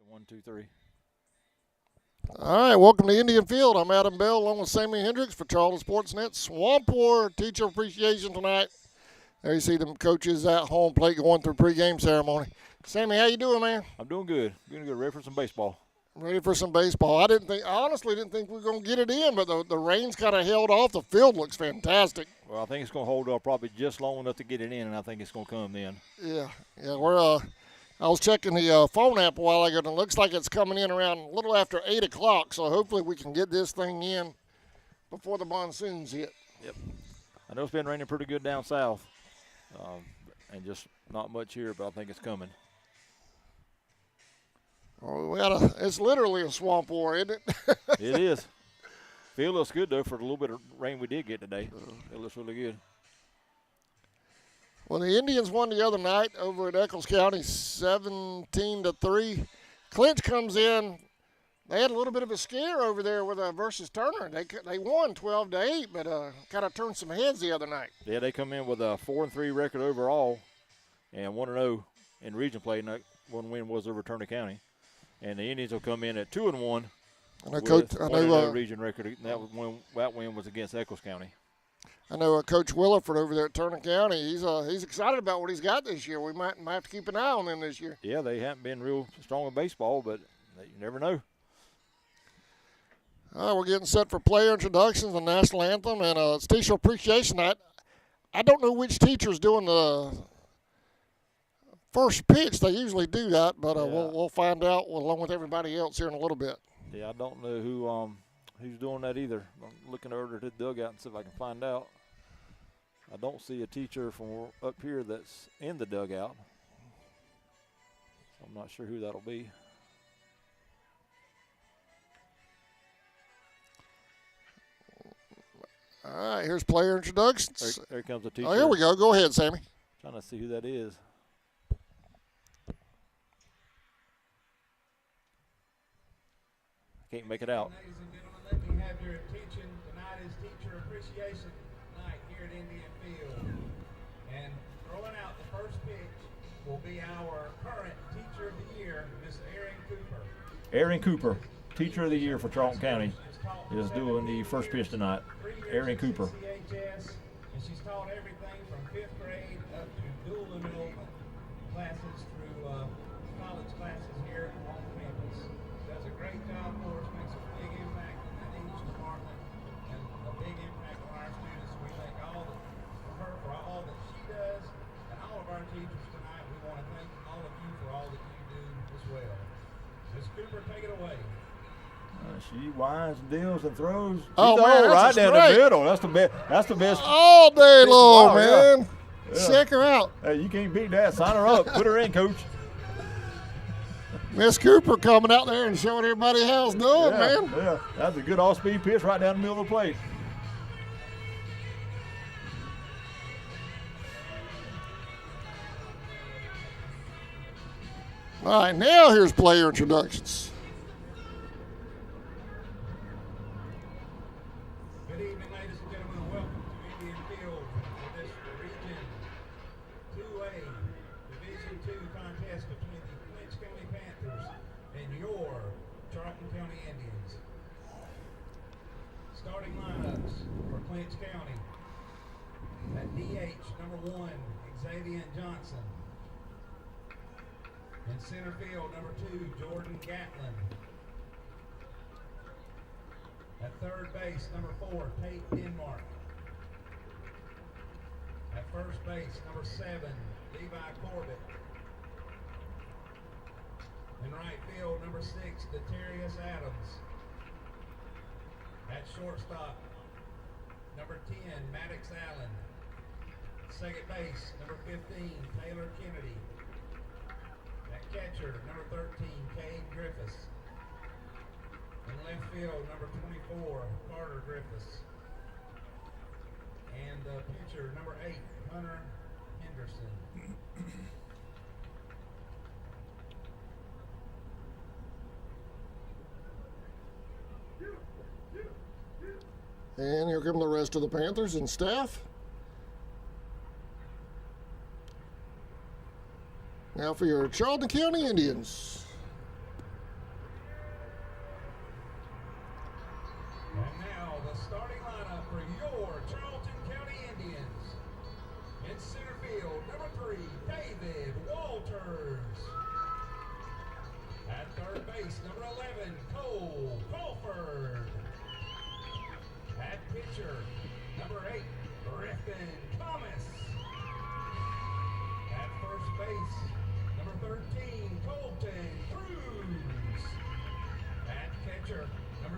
1, 2, 3. All right, welcome to Indian Field. I'm Adam Bell along with Sammy Hendricks for Charlton Sportsnet. Swamp War Teacher Appreciation tonight. There you see them coaches at home plate going through pregame ceremony. Sammy, how you doing, man? I'm doing good. Doing good. Ready for some baseball. Ready for some baseball. I honestly didn't think we were going to get it in, but the rain's kind of held off. The field looks fantastic. Well, I think it's going to hold up probably just long enough to get it in, and I think it's going to come in. Yeah. I was checking the phone app a while ago, and it looks like it's coming in around a little after 8 o'clock, so hopefully we can get this thing in before the monsoons hit. Yep. I know it's been raining pretty good down south, and just not much here, but I think it's coming. Oh, it's literally a swamp war, isn't it? It is. Field looks good, though, for the little bit of rain we did get today. It looks really good. Well, the Indians won the other night over at Eccles County, 17-3. Clinch comes in. They had a little bit of a scare over there with versus Turner. They won 12-8, but kind of turned some heads the other night. Yeah, they come in with a 4-3 record overall, and 1-0 in region play. And one win was over Turner County, and the Indians will come in at 2-1. I know, Coach. I know region record. And that win was against Eccles County. I know Coach Williford over there at Turner County. He's excited about what he's got this year. We might have to keep an eye on them this year. Yeah, they haven't been real strong in baseball, but you never know. All right, we're getting set for player introductions, the national anthem, and it's Teacher Appreciation Night. I don't know which teacher's doing the first pitch. They usually do that, but we'll find out along with everybody else here in a little bit. Yeah, I don't know who's doing that either. I'm looking over to the dugout and see if I can find out. I don't see a teacher from up here that's in the dugout, so I'm not sure who that'll be. All right, here's player introductions. There comes a teacher. Oh, here we go. Go ahead, Sammy. Trying to see who that is. I can't make it out. Ladies and gentlemen, let me have your attention. Tonight is Teacher Appreciation Night here at Indian Field. And throwing out the first pitch will be our current Teacher of the Year, Miss Erin Cooper. Erin Cooper, Teacher of the Year for Charlton County, is doing the first pitch tonight. Erin Cooper. CHS, and she's taught everything from 5th grade up to dual enrollment classes through college classes here on campus. Does a great job for us, makes a big impact in that English department, and a big impact on our students. We thank all for all that she does, and all of our teachers tonight. We want to thank all of you for all that you do as well. Ms. Cooper, take it away. She winds, deals, and throws. Oh, she's man, right down great. the middle. That's the best. That's the best. All day long, man. Yeah. Check her out. Hey, you can't beat that. Sign her up. Put her in, Coach. Miss Cooper coming out there and showing everybody how it's done, man. Yeah, that's a good all-speed pitch right down the middle of the plate. All right, now here's player introductions. Good evening, ladies and gentlemen, and welcome to Indian Field for this Region 2A Division II contest between the Clinch County Panthers and your Charlton County Indians. Starting lineups for Clinch County. At DH, number 1, Xavier Johnson. In center field, number 2, Jordan Gatlin. At third base, number 4, Tate Denmark. At first base, number 7, Levi Corbett. In right field, number 6, Deterius Adams. At shortstop, number 10, Maddox Allen. Second base, number 15, Taylor Kennedy. At catcher, number 13, Cade Griffiths. In left field, number 24, Carter Griffiths. And pitcher, number 8, Hunter Henderson. And here come the rest of the Panthers and staff. Now for your Charlton County Indians.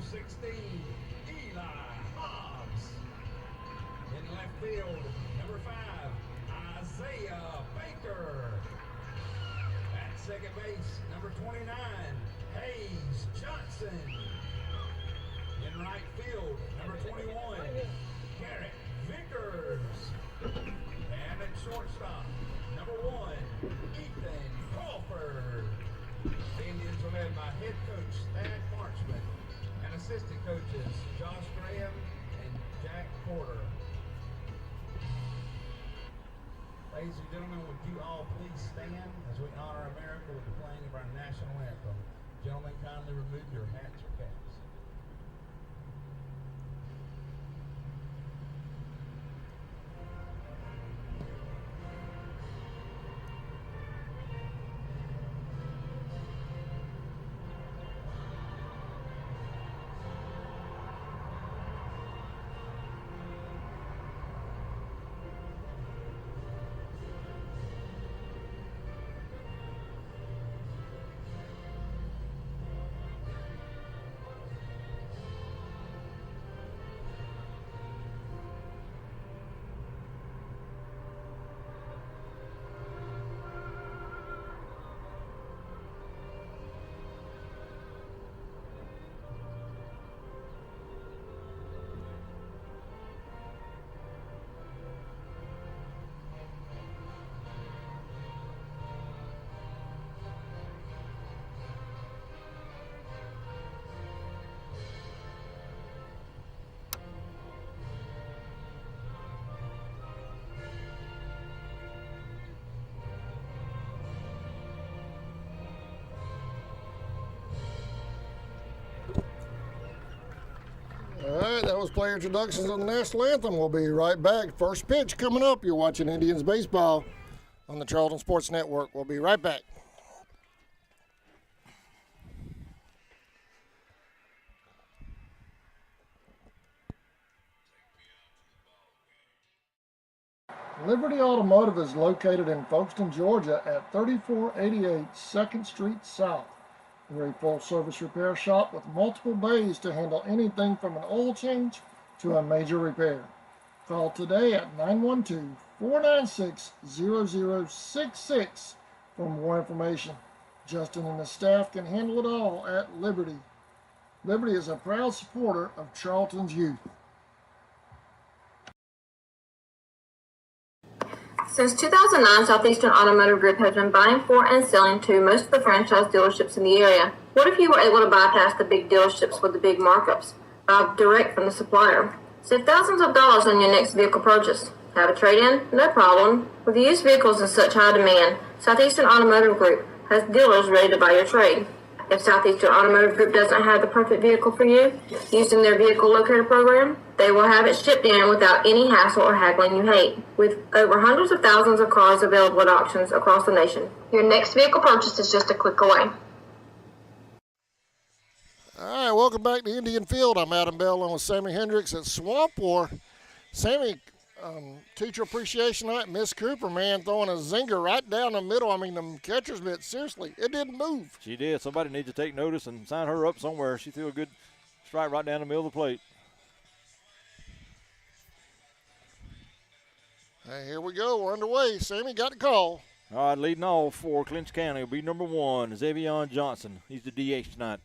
number 16, Eli Hobbs. In left field, number 5, Isaiah Baker. At second base, number 29, Hayes Johnson. In right field, number 21, Garrett Vickers. And at shortstop, number 1, Ethan Crawford. The Indians are led by head coach Thad Marchman and assistant coaches Josh Graham and Jack Porter. Ladies and gentlemen, would you all please stand as we honor America with the playing of our national anthem. Gentlemen, kindly remove your hats or caps. All right, that was player introductions on the national anthem. We'll be right back. First pitch coming up. You're watching Indians baseball on the Charlton Sports Network. We'll be right back. Liberty Automotive is located in Folkestone, Georgia at 3488 2nd Street South. We're a full-service repair shop with multiple bays to handle anything from an oil change to a major repair. Call today at 912-496-0066 for more information. Justin and his staff can handle it all at Liberty. Liberty is a proud supporter of Charlton's youth. Since 2009, Southeastern Automotive Group has been buying for and selling to most of the franchise dealerships in the area. What if you were able to bypass the big dealerships with the big markups? Buy direct from the supplier. Save thousands of dollars on your next vehicle purchase. Have a trade-in? No problem. With used vehicles in such high demand, Southeastern Automotive Group has dealers ready to buy your trade. If Southeastern Automotive Group doesn't have the perfect vehicle for you, using their vehicle locator program, they will have it shipped in without any hassle or haggling you hate. With over hundreds of thousands of cars available at auctions across the nation, your next vehicle purchase is just a click away. All right, welcome back to Indian Field. I'm Adam Bell along with Sammy Hendricks at Swamp War. Sammy, teacher appreciation night, Miss Cooper, man, throwing a zinger right down the middle. I mean, the catcher's mitt, seriously, it didn't move. She did. Somebody needs to take notice and sign her up somewhere. She threw a good strike right down the middle of the plate. Hey, here we go. We're underway. Sammy got the call. All right, leading off for Clinch County will be number 1, Xavion Johnson. He's the DH tonight.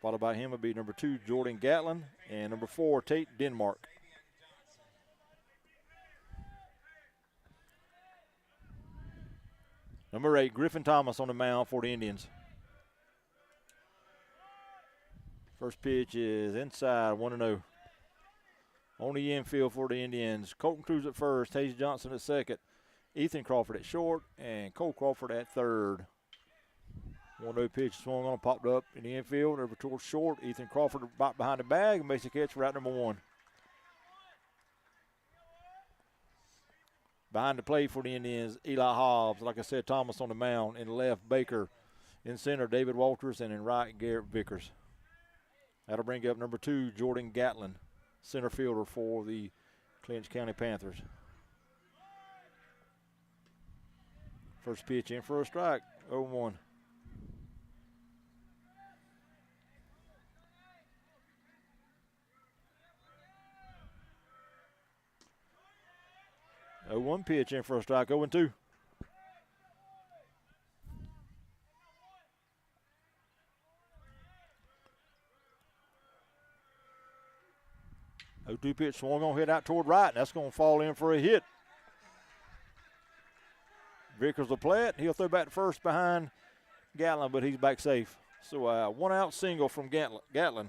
Followed by him will be number 2, Jordan Gatlin, and number 4, Tate Denmark. Number 8, Griffin Thomas on the mound for the Indians. First pitch is inside, 1-0. On the infield for the Indians, Colton Cruz at first, Hayes Johnson at second, Ethan Crawford at short, and Cole Crawford at third. 1-0 pitch swung on, popped up in the infield, over towards short. Ethan Crawford back behind the bag and makes the catch for out number 1. Behind the plate for the Indians, Eli Hobbs. Like I said, Thomas on the mound. In the left, Baker. In center, David Walters. And in right, Garrett Vickers. That'll bring up number 2, Jordan Gatlin, center fielder for the Clinch County Panthers. First pitch in for a strike, 0-1. 0-1 pitch in for a strike, 0-2. O2 pitch swung on, hit out toward right, and that's going to fall in for a hit. Vickers will play it. He'll throw back to first behind Gatlin, but he's back safe. So 1 out single from Gatlin.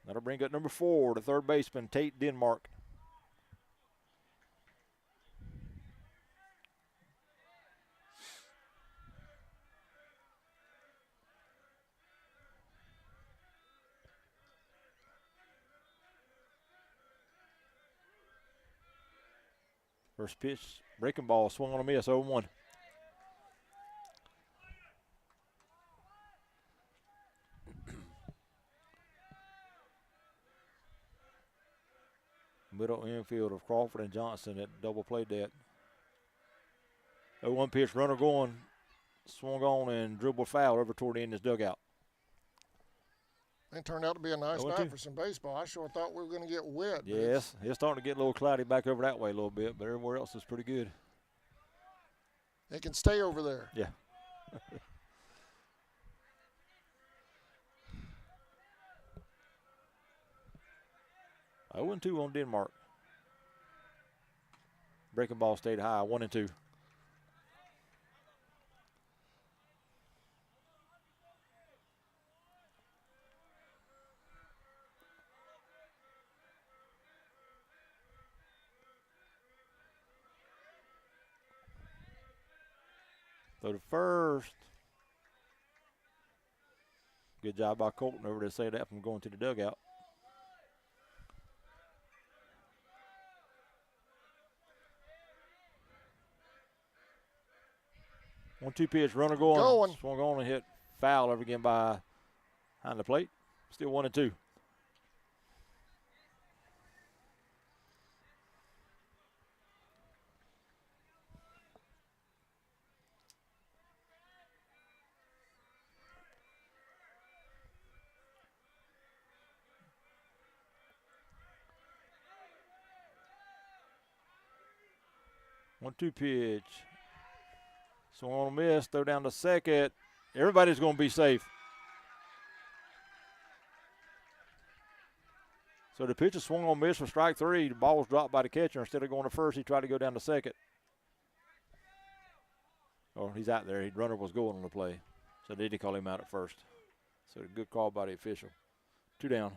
That'll bring up number 4, the third baseman, Tate Denmark. First pitch, breaking ball, swung on a miss, 0-1. Middle infield of Crawford and Johnson that double played that. 0-1 pitch, runner going, swung on and dribbled foul over toward the end of his dugout. It turned out to be a nice 0-2. night for some baseball. I sure thought we were going to get wet. Yes, it's starting to get a little cloudy back over that way a little bit, but everywhere else is pretty good. It can stay over there. Yeah. 0-2 on Denmark. Breaking ball stayed high, 1-2. Throw to first. Good job by Colton over to save that from going to the dugout. One-two pitch, runner going. Swung on and hit foul over again behind the plate. Still 1-2. One-two pitch. Swung on a miss, throw down to second. Everybody's going to be safe. So the pitcher swung on miss for strike 3. The ball was dropped by the catcher. Instead of going to first, he tried to go down to second. Oh, he's out there. The runner was going on the play. So they did call him out at first. So a good call by the official. 2 down.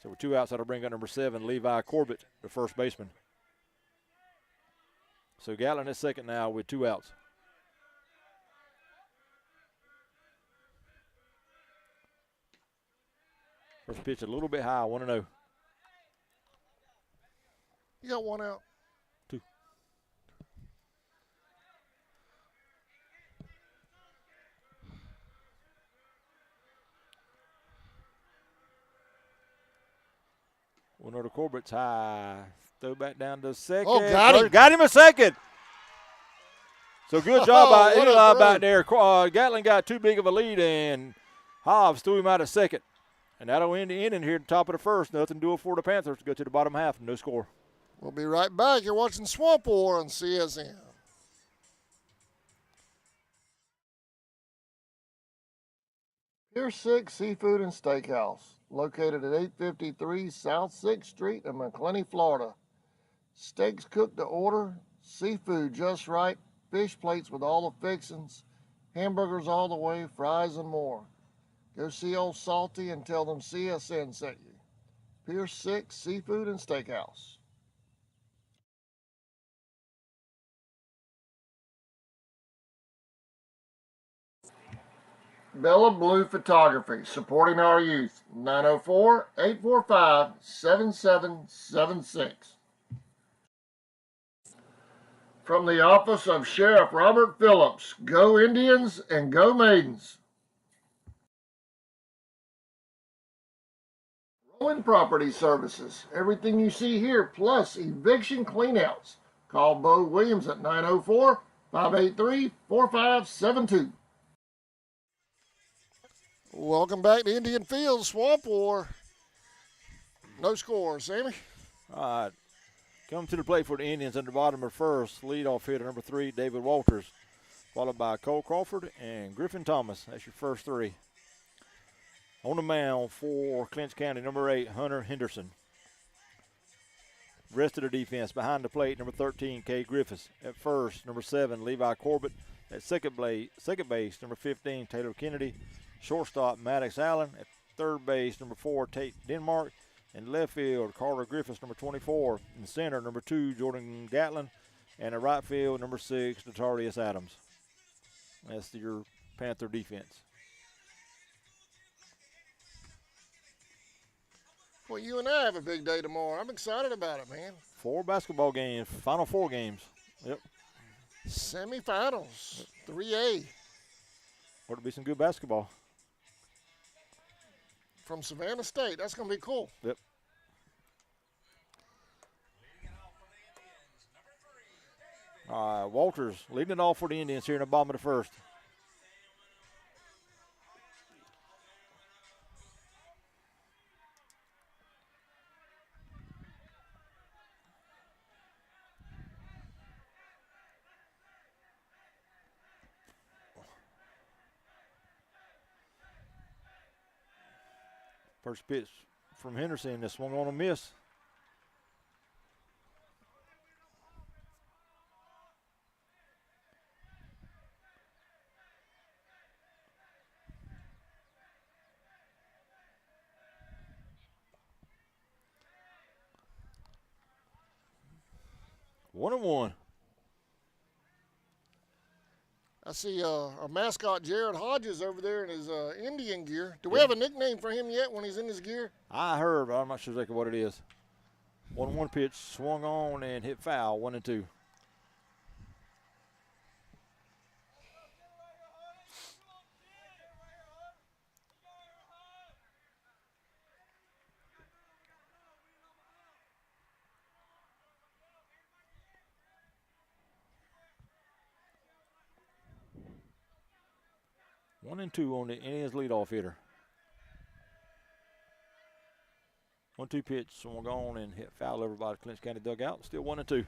So with 2 outs, that'll bring up number 7, Levi Corbett, the first baseman. So Gatlin is second now with 2 outs. First pitch a little bit high, 1-0. You got 1 out. 2. One to Corbett's high. Throw back down to second. Oh, got him. Got him a second. So good job by what a Eli throw. back there. Gatlin got too big of a lead, and Hobbs threw him out at second. And that'll end the inning here at the top of the first. Nothing to do for the Panthers to go to the bottom half. No score. We'll be right back. You're watching Swamp War on CSN. Pier 6 Seafood and Steakhouse, located at 853 South 6th Street in McClenny, Florida. Steaks cooked to order, seafood just right, fish plates with all the fixings, hamburgers all the way, fries and more. Go see old Salty and tell them CSN sent you. Pier 6 Seafood and Steakhouse. Bella Blue Photography, supporting our youth. 904-845-7776. From the office of Sheriff Robert Phillips, go Indians and go Maidens. Rolling Property Services, everything you see here, plus eviction cleanouts. Call Bo Williams at 904-583-4572. Welcome back to Indian Field, Swamp War. No score, Sammy. All right. Come to the plate for the Indians in the bottom of the first. Leadoff hitter number 3, David Walters, followed by Cole Crawford and Griffin Thomas. That's your first 3. On the mound for Clinch County, number 8, Hunter Henderson. Rest of the defense behind the plate, number 13, Kay Griffiths. At first, number 7, Levi Corbett. At second base, number 15, Taylor Kennedy. Shortstop, Maddox Allen. At third base, number 4, Tate Denmark. In left field, Carter Griffiths, number 24. In center, number 2, Jordan Gatlin. And in right field, number 6, Notorious Adams. That's your Panther defense. Well, you and I have a big day tomorrow. I'm excited about it, man. 4 basketball games, final 4 games. Yep. Semifinals, 3A. Ought to be some good basketball. From Savannah State. That's going to be cool. Yep. Walters leading it off for the Indians here in the bottom of the first. First pitch from Henderson, this swung on a miss. One and one. I see our mascot, Jared Hodges, over there in his Indian gear. Do we have a nickname for him yet when he's in his gear? I heard, but I'm not sure exactly what it is. 1-1 pitch, swung on and hit foul, 1-2. One and two on the Indians leadoff hitter. 1-2 pitch, swung on and hit foul over by the Clinch County dugout. Still 1-2.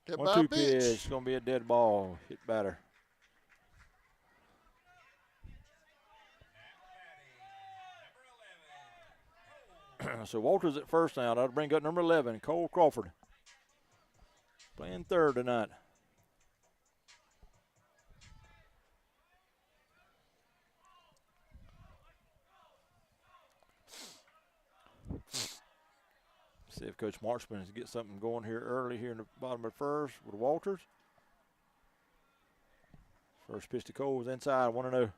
Hit by 1-2 a pitch. pitch, going to be a dead ball. Hit batter. So Walters at first now. That'll bring up number 11, Cole Crawford. Playing third tonight. See if Coach Marchman is get something going here early here in the bottom of the first with Walters. First pitch to Cole is inside, 1-0.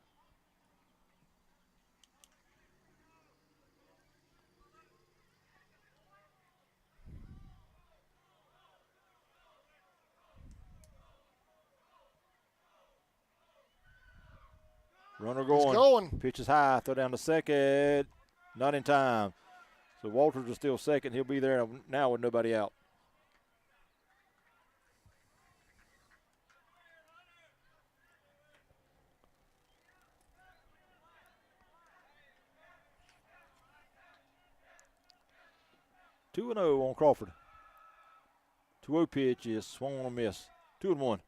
Runner going. He's going. Pitch is high. Throw down to second. Not in time. So Walters is still second. He'll be there now with nobody out. Two and 0 on Crawford. 2-0 pitch is swung on a miss. 2-1.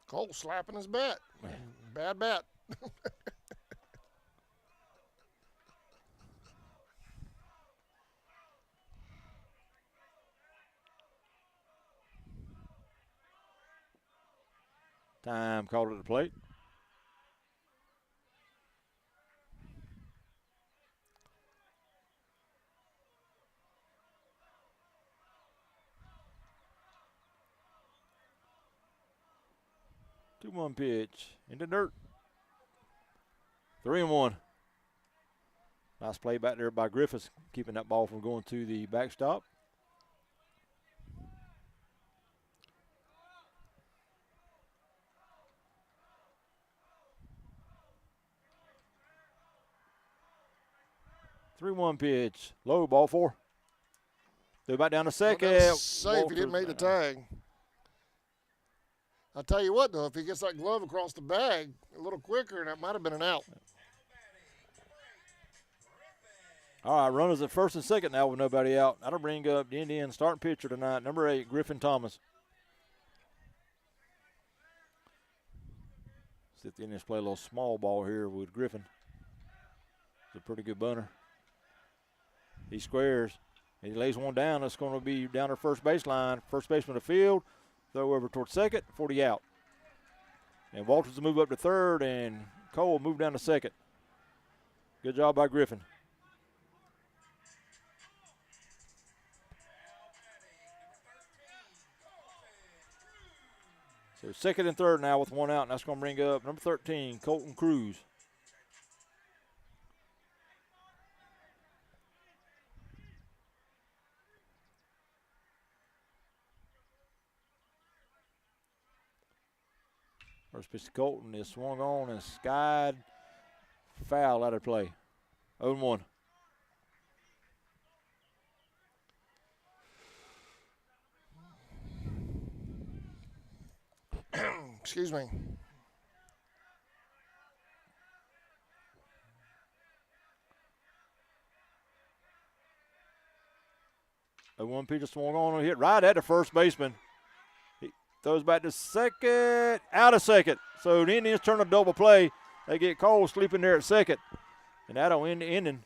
Cole slapping his bat. Bad bat. Time called at the plate. One pitch in the dirt. 3-1. Nice play back there by Griffiths, keeping that ball from going to the backstop. 3-1 pitch. Low, ball 4. They're back down to second. Well, that's safe. He didn't Walters make the tag. I'll tell you what, though, if he gets that glove across the bag a little quicker, that might have been an out. All right, runners at first and second now with nobody out. That'll bring up the Indians starting pitcher tonight, number 8, Griffin Thomas. See if the Indians play a little small ball here with Griffin. He's a pretty good bunter. He squares. He lays one down. That's going to be down to first baseline. First baseman of the field. Throw over towards second. 40 out. And Walters will move up to third, and Cole will move down to second. Good job by Griffin. So second and third now with one out, and that's going to bring up number 13, Colton Cruz. First pitch to Colton is swung on and skied, foul out of play. 0-1. Excuse me. A 1 pitch swung on and hit right at the first baseman. He throws back to second, out of second. So the Indians turn a double play. They get Cole sleeping there at second. And that'll end the inning.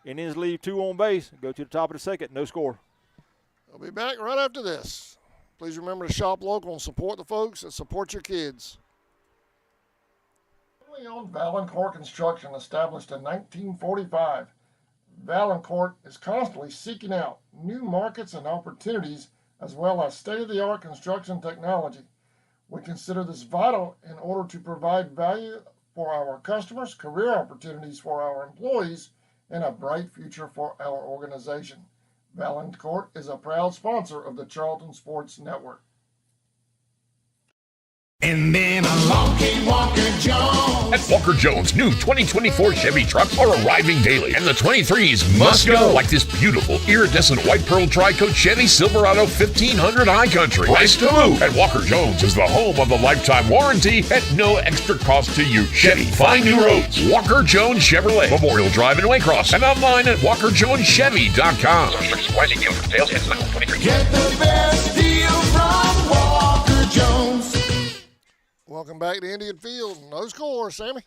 Indians leave 2 on base, go to the top of the second, no score. I'll be back right after this. Please remember to shop local and support the folks that support your kids. Owned Valancourt Construction, established in 1945. Valancourt is constantly seeking out new markets and opportunities, as well as state-of-the-art construction technology. We consider this vital in order to provide value for our customers, career opportunities for our employees, and a bright future for our organization. Valancourt is a proud sponsor of the Charlton Sports Network. And then along came Walker Jones. At Walker Jones, new 2024 Chevy trucks are arriving daily, and the 23s must go, like this beautiful iridescent white pearl tri-coat Chevy Silverado 1500 High Country. Price to move. And Walker Jones is the home of the lifetime warranty at no extra cost to you. Chevy, find new roads. Walker Jones Chevrolet, Memorial Drive in Waycross, and online at WalkerJonesChevy.com. Get the best deal from Walker Jones. Welcome back to Indian Field. No score, Sammy.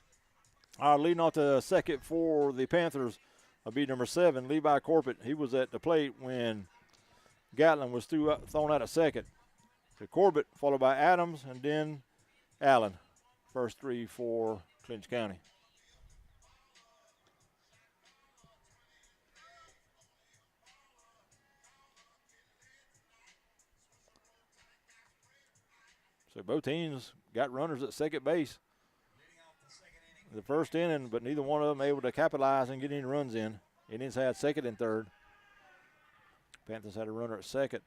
All right, leading off the second for the Panthers will be number 7, Levi Corbett. He was at the plate when Gatlin was thrown out at second. So Corbett, followed by Adams, and then Allen. First 3 for Clinch County. So both teams got runners at second base. The first inning, but neither one of them able to capitalize and get any runs in. Indians had second and third. Panthers had a runner at second.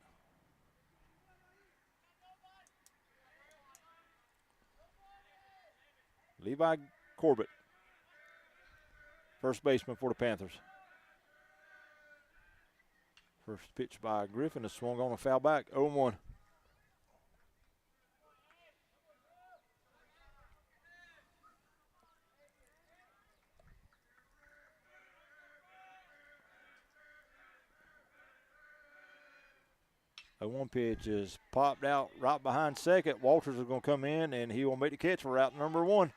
Levi Corbett, first baseman for the Panthers. First pitch by Griffin is swung on and foul back, 0-1. A 1 pitch is popped out right behind second. Walters is going to come in, and he will make the catch for route number 1.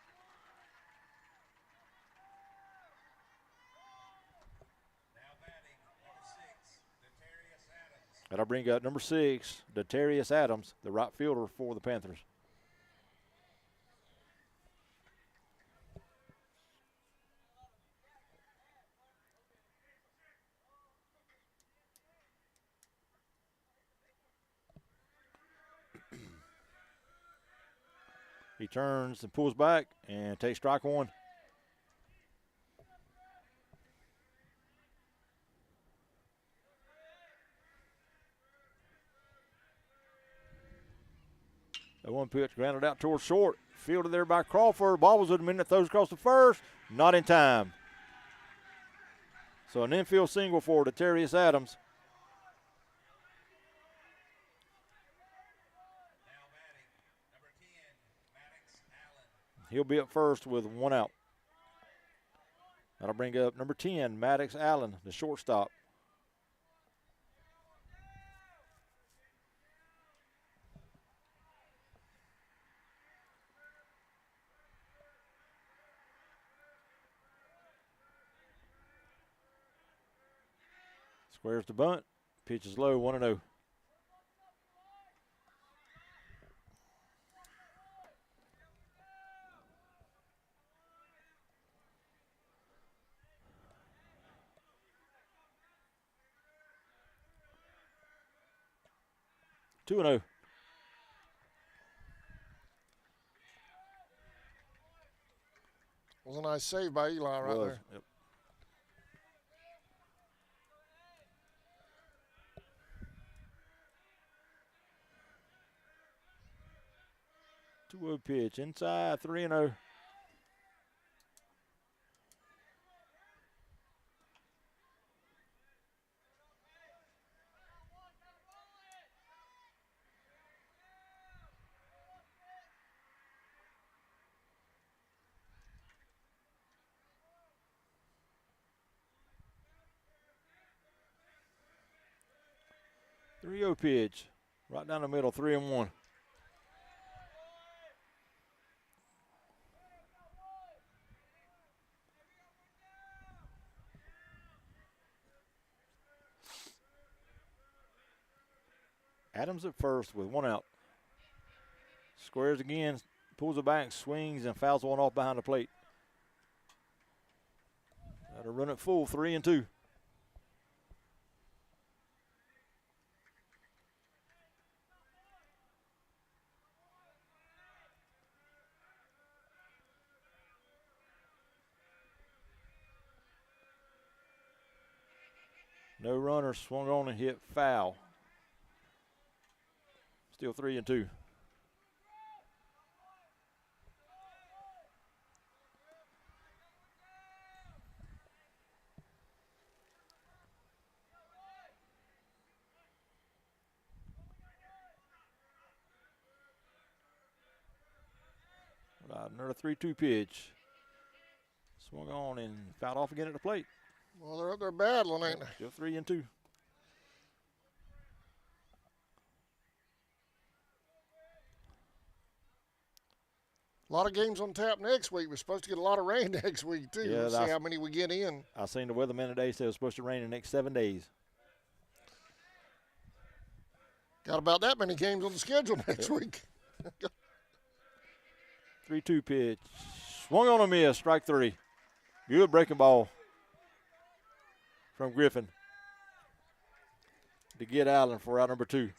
That'll bring up number 6, Darius Adams, the right fielder for the Panthers. He turns and pulls back and takes strike 1. The 1 pitch grounded out towards short. Fielded there by Crawford. Ball was with a minute. Throws across the first. Not in time. So an infield single for Detarius Adams. He'll be up first with 1 out. That'll bring up number 10, Maddox Allen, the shortstop. Squares the bunt. Pitch is low, 1-0. Two and 0. Was a nice save by Eli right there. Yep. Two-0 pitch inside, 3-0. Pitch, right down the middle, 3-1. Adams at first with 1 out. Squares again, pulls it back, swings, and fouls one off behind the plate. That'll run it full, 3-2. No runner, swung on and hit foul. Still 3-2. Another 3-2 pitch. Swung on and fouled off again at the plate. Well, they're up there battling, ain't they? Still 3-2. A lot of games on tap next week. We're supposed to get a lot of rain next week, too. Yeah, We'll see how many we get in. I seen the weatherman today say it was supposed to rain in the next 7 days. Got about that many games on the schedule next week. 3-2 pitch. Swung on a miss, strike 3. Good breaking ball from Griffin to get Allen for out number 2.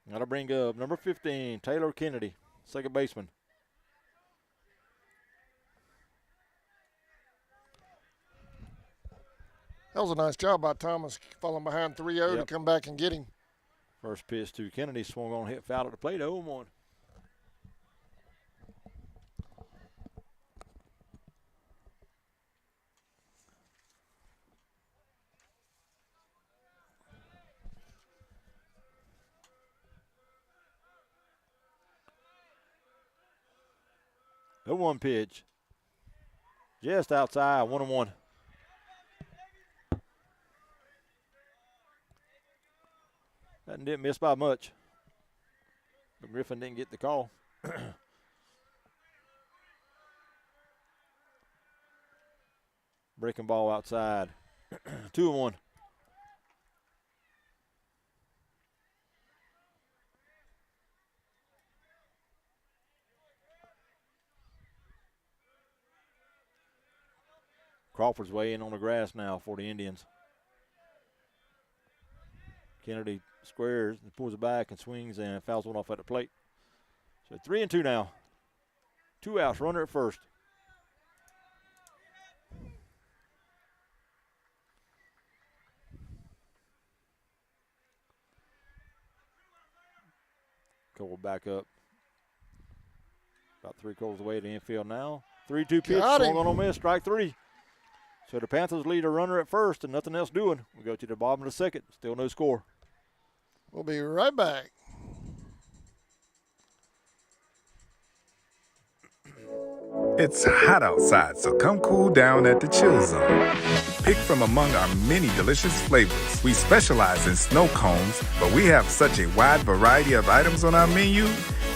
That'll bring up number 15, Taylor Kennedy, second baseman. That was a nice job by Thomas, falling behind 3-0 to come back and get him. First pitch to Kennedy, swung on, hit foul at the plate, 0-1. The 1 pitch. Just outside, 1-1. That didn't miss by much. But Griffin didn't get the call. Breaking ball outside. 2-1. Crawford's weighing on the grass now for the Indians. Kennedy squares and pulls it back and swings and fouls one off at the plate. So 3-2 now. 2 outs, runner at first. Cole back up. About 3 quarters away to the infield now. 3-2 pitch, swung on a miss, strike 3. So the Panthers lead a runner at first and nothing else doing. We go to the bottom of the second. Still no score. We'll be right back. It's hot outside, so come cool down at the Chill Zone. Pick from among our many delicious flavors. We specialize in snow cones, but we have such a wide variety of items on our menu,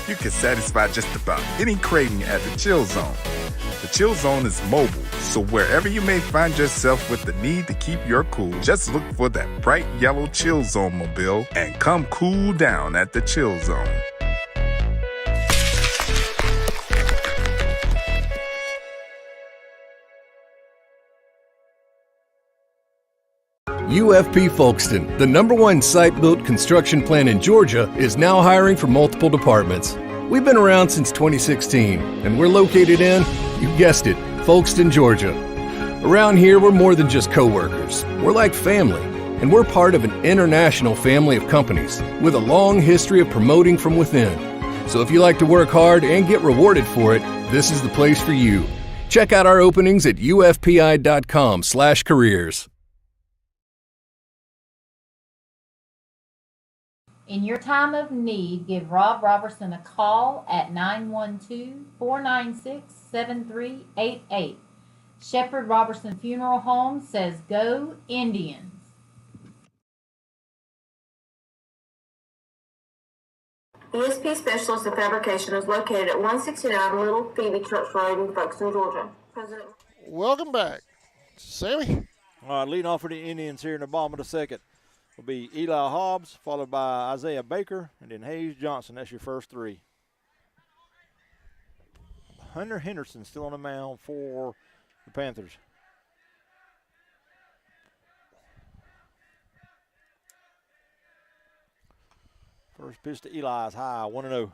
you can satisfy just about any craving at the Chill Zone. The Chill Zone is mobile, so wherever you may find yourself with the need to keep your cool, just look for that bright yellow Chill Zone mobile and come cool down at the Chill Zone. UFP Folkestone, the #1 site-built construction plant in Georgia, is now hiring for multiple departments. We've been around since 2016, and we're located in, you guessed it, Folkestone, Georgia. Around here, we're more than just co-workers. We're like family, and we're part of an international family of companies with a long history of promoting from within. So if you like to work hard and get rewarded for it, this is the place for you. Check out our openings at ufpi.com/careers. In your time of need, give Rob Robertson a call at 912-496-7388. Shepherd Robertson Funeral Home says go Indians. ESP Specialist in Fabrication is located at 169 Little Phoebe Church Road in Folkestone, Georgia. President. Welcome back. Sammy? All right, leading off for the Indians here in the bottom of the second will be Eli Hobbs, followed by Isaiah Baker, and then Hayes Johnson. That's your first three. Hunter Henderson still on the mound for the Panthers. First pitch to Eli is high, 1-0.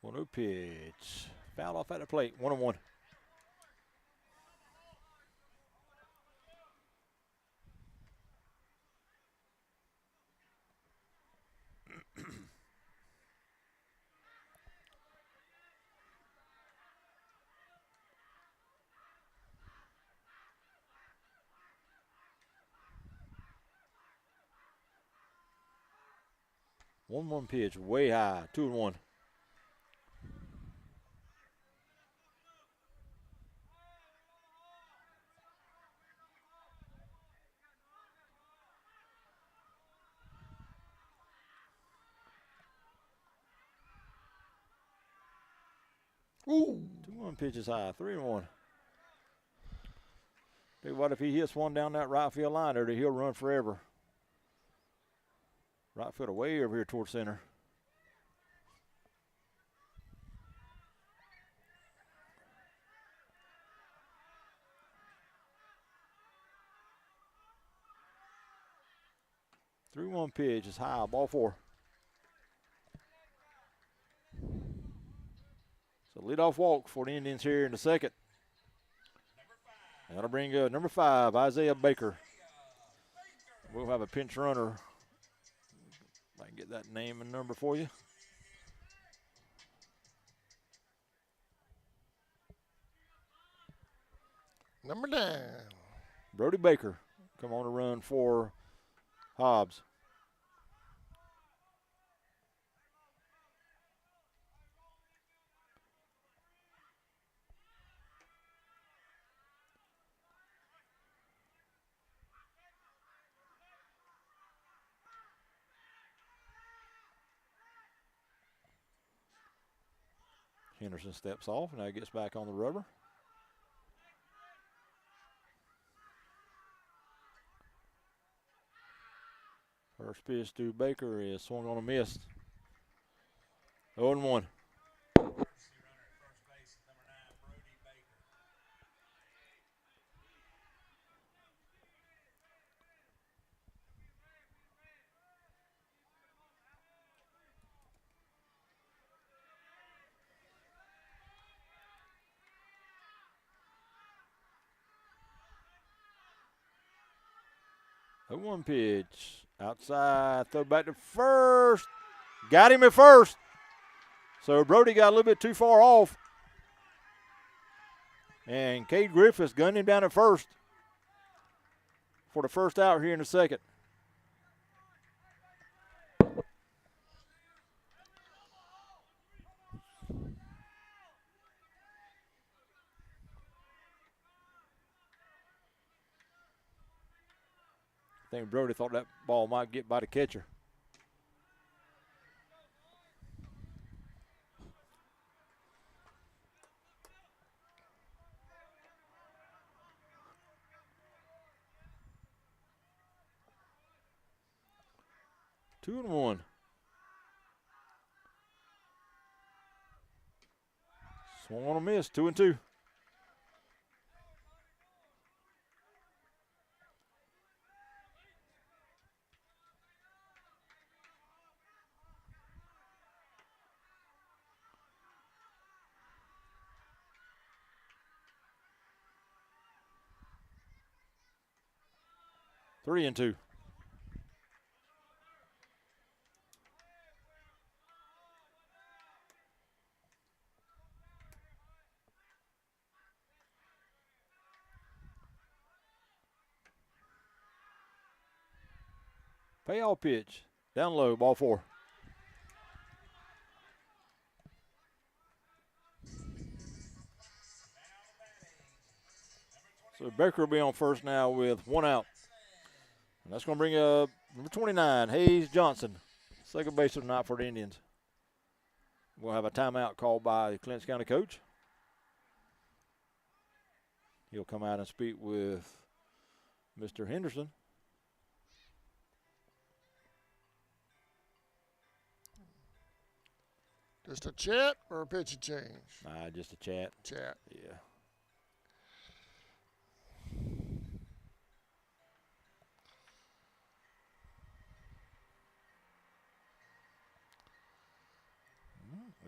One-oh pitch. Foul off at the plate, 1-1. One pitch, way high, 2-1. Ooh. 2-1 pitch is high, 3-1. Tell you what, if he hits one down that right field line there, he'll run forever. Right fielder way over here towards center. Three one pitch is high, ball four. So leadoff walk for the Indians here in the second. That'll bring number 5, Isaiah Baker. We'll have a pinch runner. I can get that name and number for you. Number 9. Brody Baker come on a run for Hobbs. Henderson steps off, and now gets back on the rubber. First pitch to Baker is swung on a miss. 0-1. 0-1 pitch. Outside, throw back to first. Got him at first. So Brody got a little bit too far off. And Cade Griffiths gunned him down at first for the first out here in the second. I think Brody thought that ball might get by the catcher. Two and one. Swung on a miss, 2-2. Three and two. Payoff pitch. Down low, ball four. So Baker will be on first now with one out. And that's going to bring up number 29, Hayes Johnson. Second baseman tonight for the Indians. We'll have a timeout called by the Clinch County coach. He'll come out and speak with Mr. Henderson. Just a chat or a pitch change? Nah, just a chat. Chat. Yeah.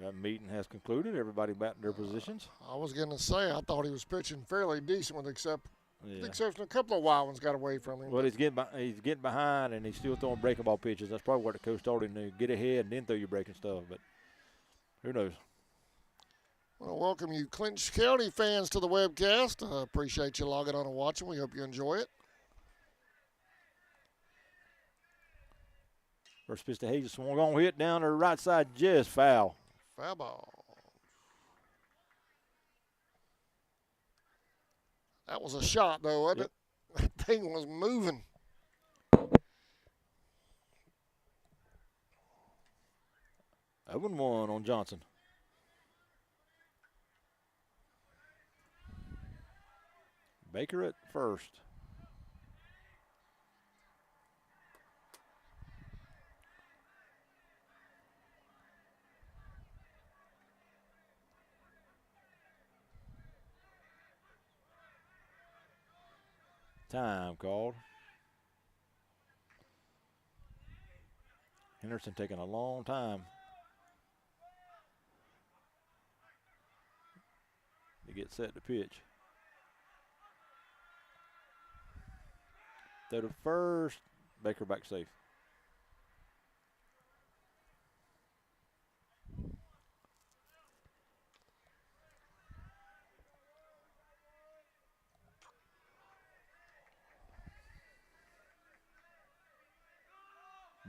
That meeting has concluded. Everybody back in their positions. I was going to say, I thought he was pitching fairly decent with the exception a couple of wild ones got away from him. Well, he's getting behind, and he's still throwing breaking ball pitches. That's probably what the coach told him to get ahead and then throw your breaking stuff. But who knows? Well, welcome you Clinch County fans to the webcast. I appreciate you logging on and watching. We hope you enjoy it. First pitch to Hayes, swung on, hit down the right side, just foul. Foul ball. That was a shot, though, wasn't it? That thing was moving. That 1-1 on Johnson. Baker at first. Time called. Henderson taking a long time to get set to pitch. Throw to first, Baker back safe.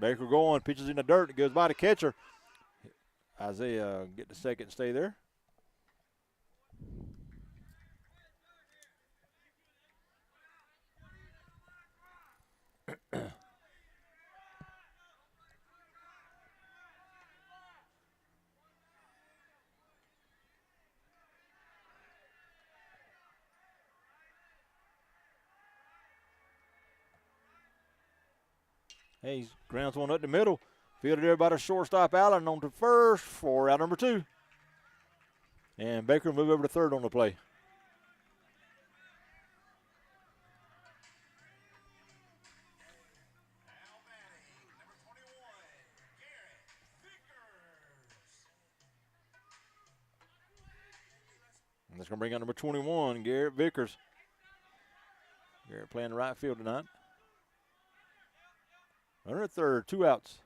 Baker going, pitches in the dirt, it goes by the catcher. Isaiah get the second and stay there. Hayes grounds one up the middle. Fielded there by the shortstop Allen on to first for out number 2. And Baker move over to third on the play. And that's going to bring out number 21, Garrett Vickers. Garrett playing right field tonight. Runner at third, 2 outs.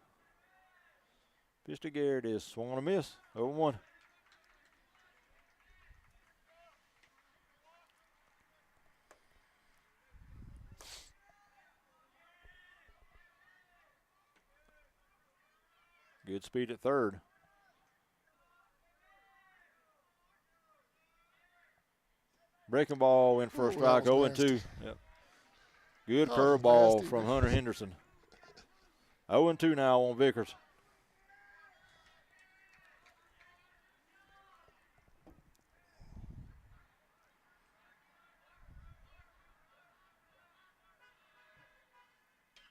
Pitch to Garrett is swung on a miss, 0-1. Good speed at third. Breaking ball in for a strike, 0-2. Yep. Good curveball from Hunter Henderson. 0-2 now on Vickers.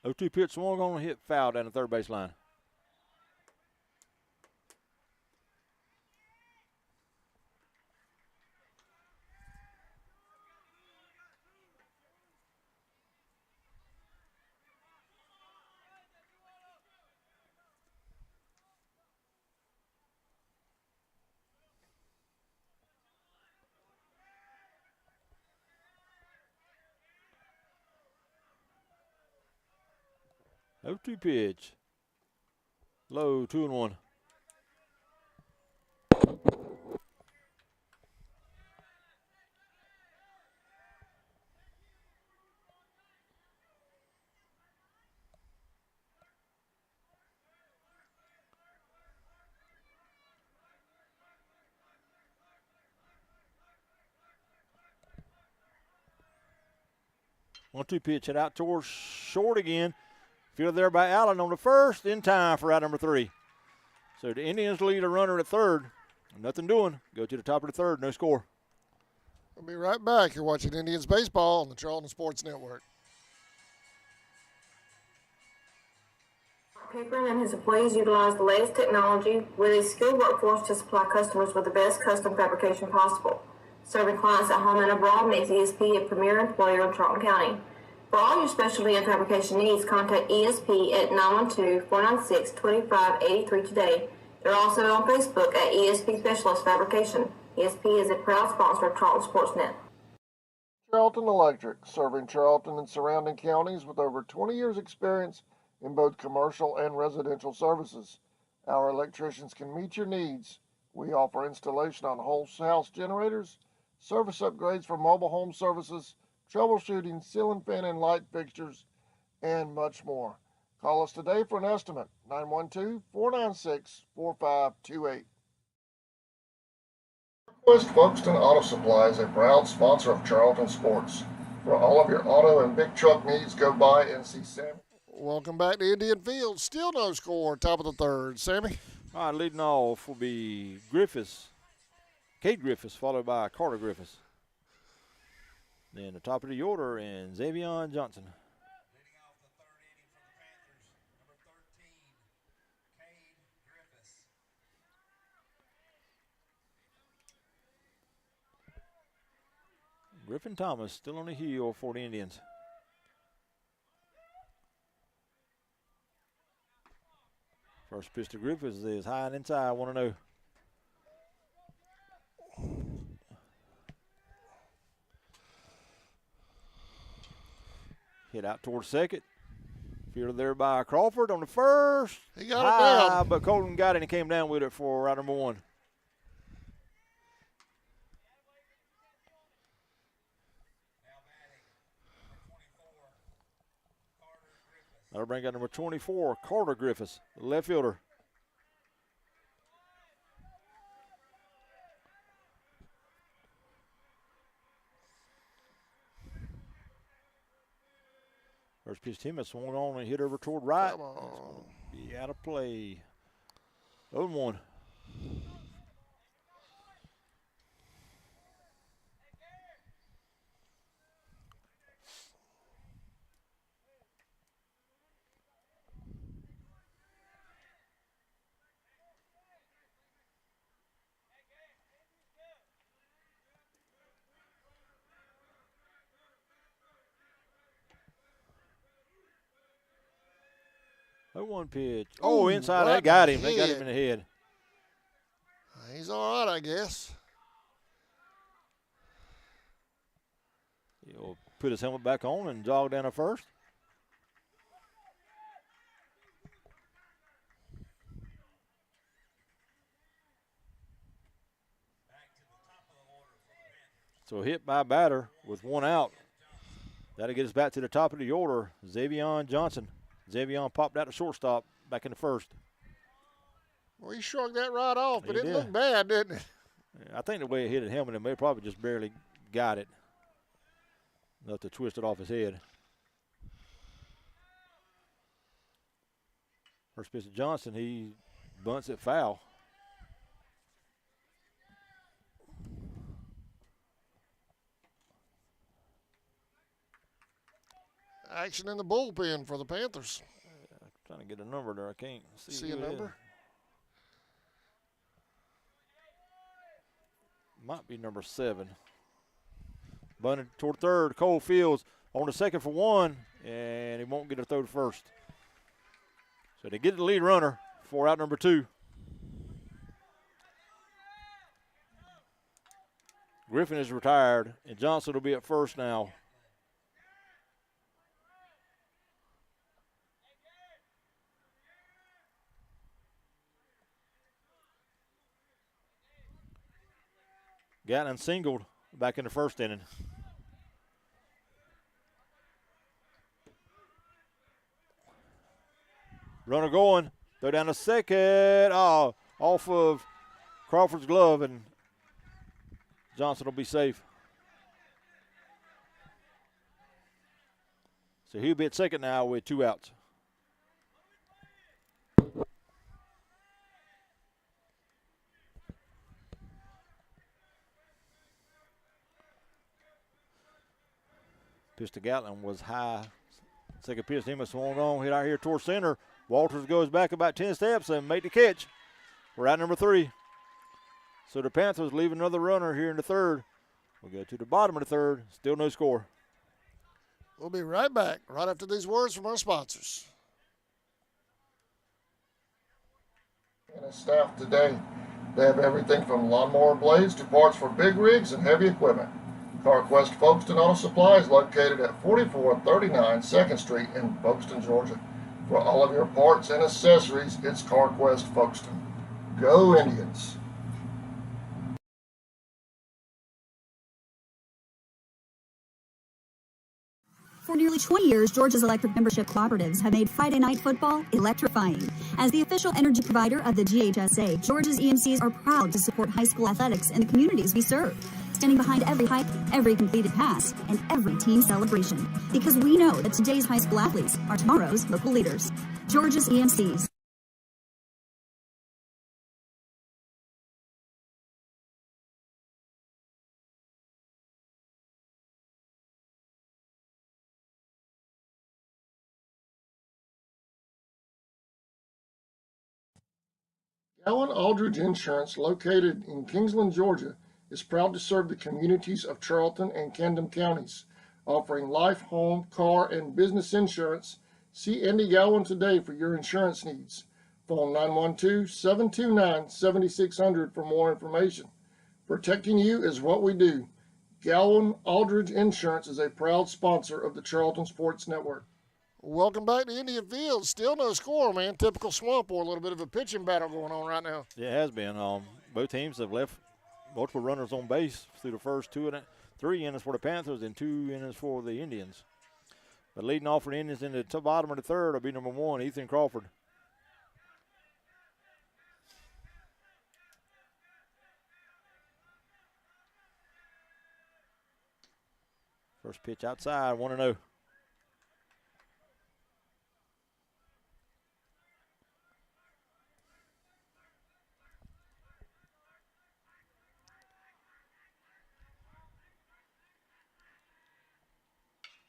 O2 pitch swung on and hit foul down the third base line. O2 pitch. Low, 2-1. One-two pitch hit out towards short again. Fielded there by Allen on the first, in time for out number 3. So the Indians lead a runner at third. Nothing doing. Go to the top of the third, no score. We'll be right back. You're watching Indians baseball on the Charlton Sports Network. Pickering and his employees utilize the latest technology with a skilled workforce to supply customers with the best custom fabrication possible. Serving clients at home and abroad makes ESP a premier employer in Charlton County. For all your specialty and fabrication needs, contact ESP at 912-496-2583 today. They're also on Facebook at ESP Specialist Fabrication. ESP is a proud sponsor of Charlton Sportsnet. Charlton Electric, serving Charlton and surrounding counties with over 20 years experience in both commercial and residential services. Our electricians can meet your needs. We offer installation on whole house generators, service upgrades for mobile home services, troubleshooting, ceiling fan and light fixtures, and much more. Call us today for an estimate, 912-496-4528. West Folkestone Auto Supply is a proud sponsor of Charlton Sports. For all of your auto and big truck needs, go by and see Sammy. Welcome back to Indian Field. Still no score, top of the third. Sammy? All right, leading off will be Griffiths. Kate Griffiths, followed by Carter Griffiths. Then the top of the order, and Xavier Johnson. Leading off the third inning for the Panthers, number 13, Cade Griffiths. Griffin Thomas still on the heel for the Indians. First pitch to Griffiths is high and inside, 1-0. Hit out towards second. Fielded there by Crawford on the first. He got it down. But Colton got it and came down with it for out number 1. That'll bring out number 24, Carter Griffiths, the left fielder. First pitch to him, it swung on and hit over toward right. Come on. Be out of play. 0-1. One pitch. Oh, inside. That got him. They got him in the head. He's all right, I guess. He'll put his helmet back on and jog down to first. So a hit by a batter with one out. That'll get us back to the top of the order. Xavier Johnson. Xavier popped out to shortstop back in the first. Well, he shrugged that right off, but He it didn't did. look bad, didn't it? I think the way it hit him, and they probably just barely got it. Enough to twist it off his head. First pitch to Johnson, he bunts it foul. Action in the bullpen for the Panthers. Trying to get a number there. I can't See a who it number? is. Might be number 7. Bunted toward third. Cole Fields on the second for one, and he won't get a throw to first. So they get the lead runner for out number 2. Griffin is retired, and Johnson will be at first now. Gatlin singled back in the first inning. Runner going. Throw down to second. Oh, off of Crawford's glove, and Johnson will be safe. So he'll be at second now with 2 outs. Pitch to Gatlin was high. Second pitch, he must swung on. Hit out here towards center. Walters goes back about 10 steps and make the catch. We're at number 3. So the Panthers leave another runner here in the third. We'll go to the bottom of the third. Still no score. We'll be right back right after these words from our sponsors. And his staff today, they have everything from lawnmower blades to parts for big rigs and heavy equipment. CarQuest Folkestone Auto Supply is located at 4439 2nd Street in Folkestone, Georgia. For all of your parts and accessories, it's CarQuest Folkestone. Go Indians! For nearly 20 years, Georgia's electric membership cooperatives have made Friday night football electrifying. As the official energy provider of the GHSA, Georgia's EMCs are proud to support high school athletics in the communities we serve, standing behind every hike, every completed pass, and every team celebration. Because we know that today's high school athletes are tomorrow's local leaders. Georgia's EMCs. Allen Aldridge Insurance, located in Kingsland, Georgia, is proud to serve the communities of Charlton and Camden counties, offering life, home, car, and business insurance. See Andy Gowan today for your insurance needs. Phone 912-729-7600 for more information. Protecting you is what we do. Gowan Aldridge Insurance is a proud sponsor of the Charlton Sports Network. Welcome back to Indian Field. Still no score, man. Typical Swamp War. A little bit of a pitching battle going on right now. Yeah, it has been. Both teams have left multiple runners on base through the first 3 innings for the Panthers and 2 innings for the Indians. But leading off for the Indians in the bottom of the third will be number 1, Ethan Crawford. First pitch outside, 1-0.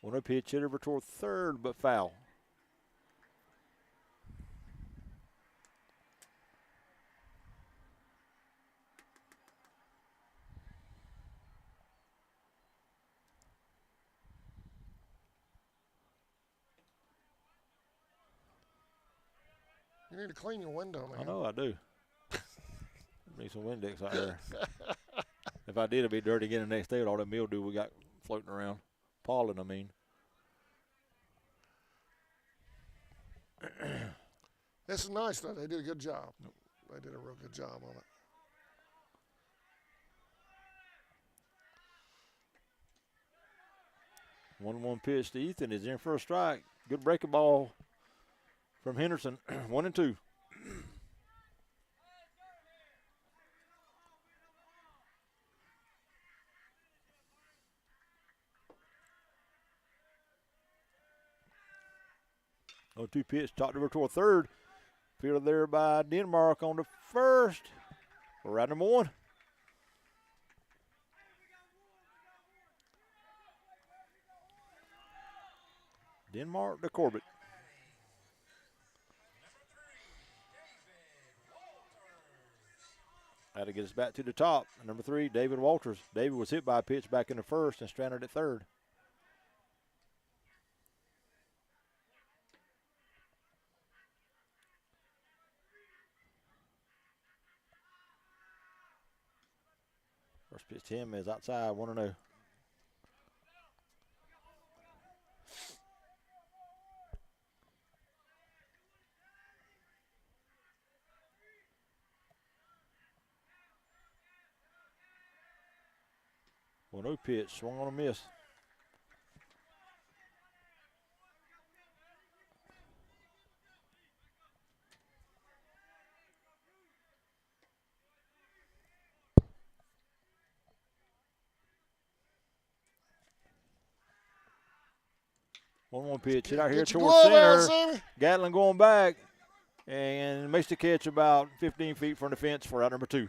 One pitch hit over toward third, but foul. You need to clean your window, man. I know I do. Need some Windex out there. If I did, it'd be dirty again the next day with all that mildew we got floating around. Pollen, I mean. This is nice, though. They did a good job. They did a real good job on it. 1-1 pitch to Ethan is in for a strike. Good breaking ball from Henderson. 1-2. Oh, 2 pitch, talked over toward third. Fielded there by Denmark on the first. We're at number 1. Denmark to Corbett. Had to get us back to the top. Number 3, David Walters. David was hit by a pitch back in the first and stranded at third. First pitch to him is outside, 1-0. No pitch, swung on a miss. One pitch hit out here towards center. Gatlin going back and makes the catch about 15 feet from the fence for out number 2.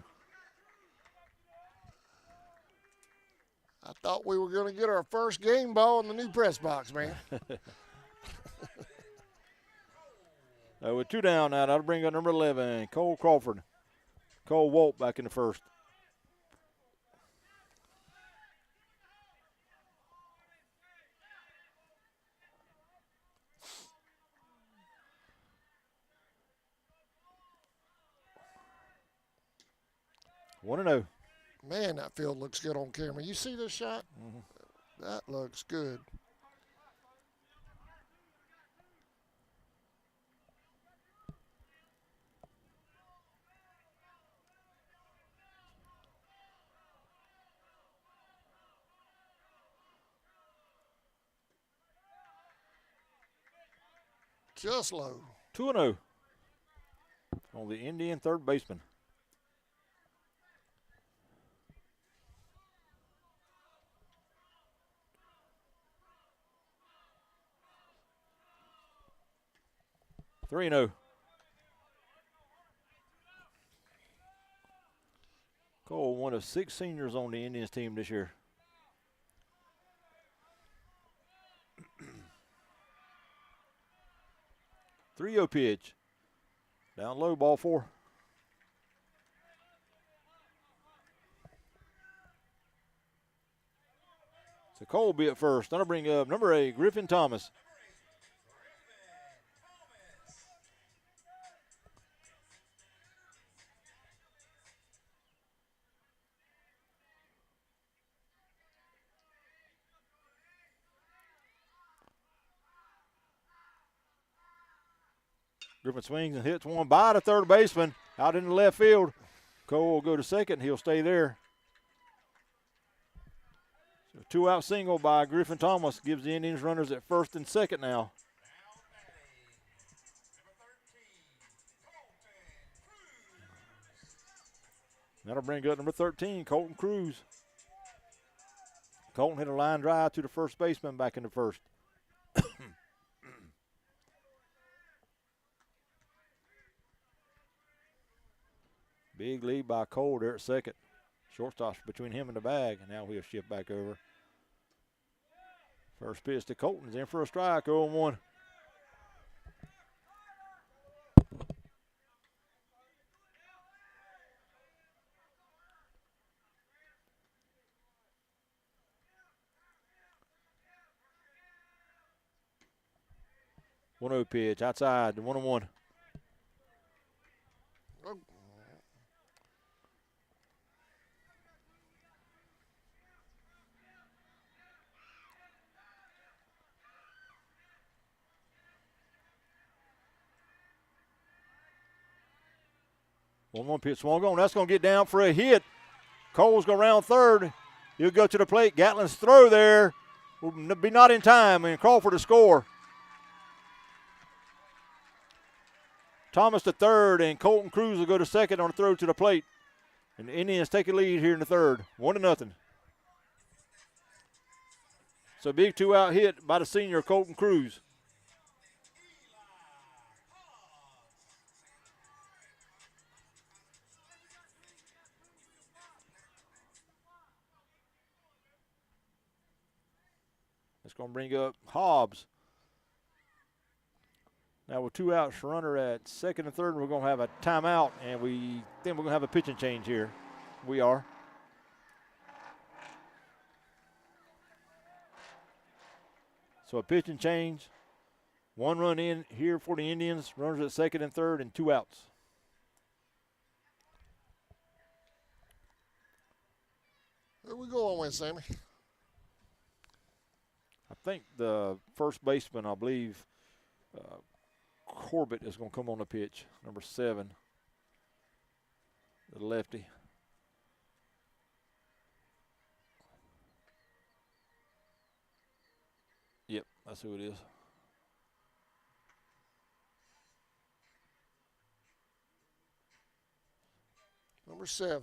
I thought we were going to get our first game ball in the new press box, man. With 2 down now, that'll bring up number 11, Cole Crawford. Cole Wolp back in the first. One and 0. Man, that field looks good on camera. You see this shot? Mm-hmm. That looks good. Just low. 2-0 on the Indian third baseman. Three and 0. Cole, one of 6 seniors on the Indians team this year. Three-0 pitch. Down low, ball 4. So Cole will be at first. That'll bring up number 8, Griffin Thomas. Griffin swings and hits one by the third baseman out in the left field. Cole will go to second. He'll stay there. So 2-out single by Griffin Thomas gives the Indians runners at first and second now. That'll bring up number 13, Colton Cruz. Colton hit a line drive to the first baseman back in the first. Big lead by Cole there at second. Shortstop's between him and the bag, and now he'll shift back over. First pitch to Colton is in for a strike, 0-1. One 0 pitch outside, 1-1. One pitch swung on. That's going to get down for a hit. Cole's going around third. He'll go to the plate. Gatlin's throw there will be not in time, and Crawford to score. Thomas to third, and Colton Cruz will go to second on the throw to the plate. And the Indians take a lead here in the third, 1-0. So big 2-out hit by the senior Colton Cruz. It's going to bring up Hobbs. Now with 2 outs, runner at second and third, we're going to have a timeout, and we're going to have a pitching change here. We are. So a pitching change. 1 run in here for the Indians. Runners at second and third, and 2 outs. Who we going with, Sammy? I think the first baseman, I believe, Corbett is going to come on the pitch, number 7, the lefty. Yep, that's who it is. Number 7.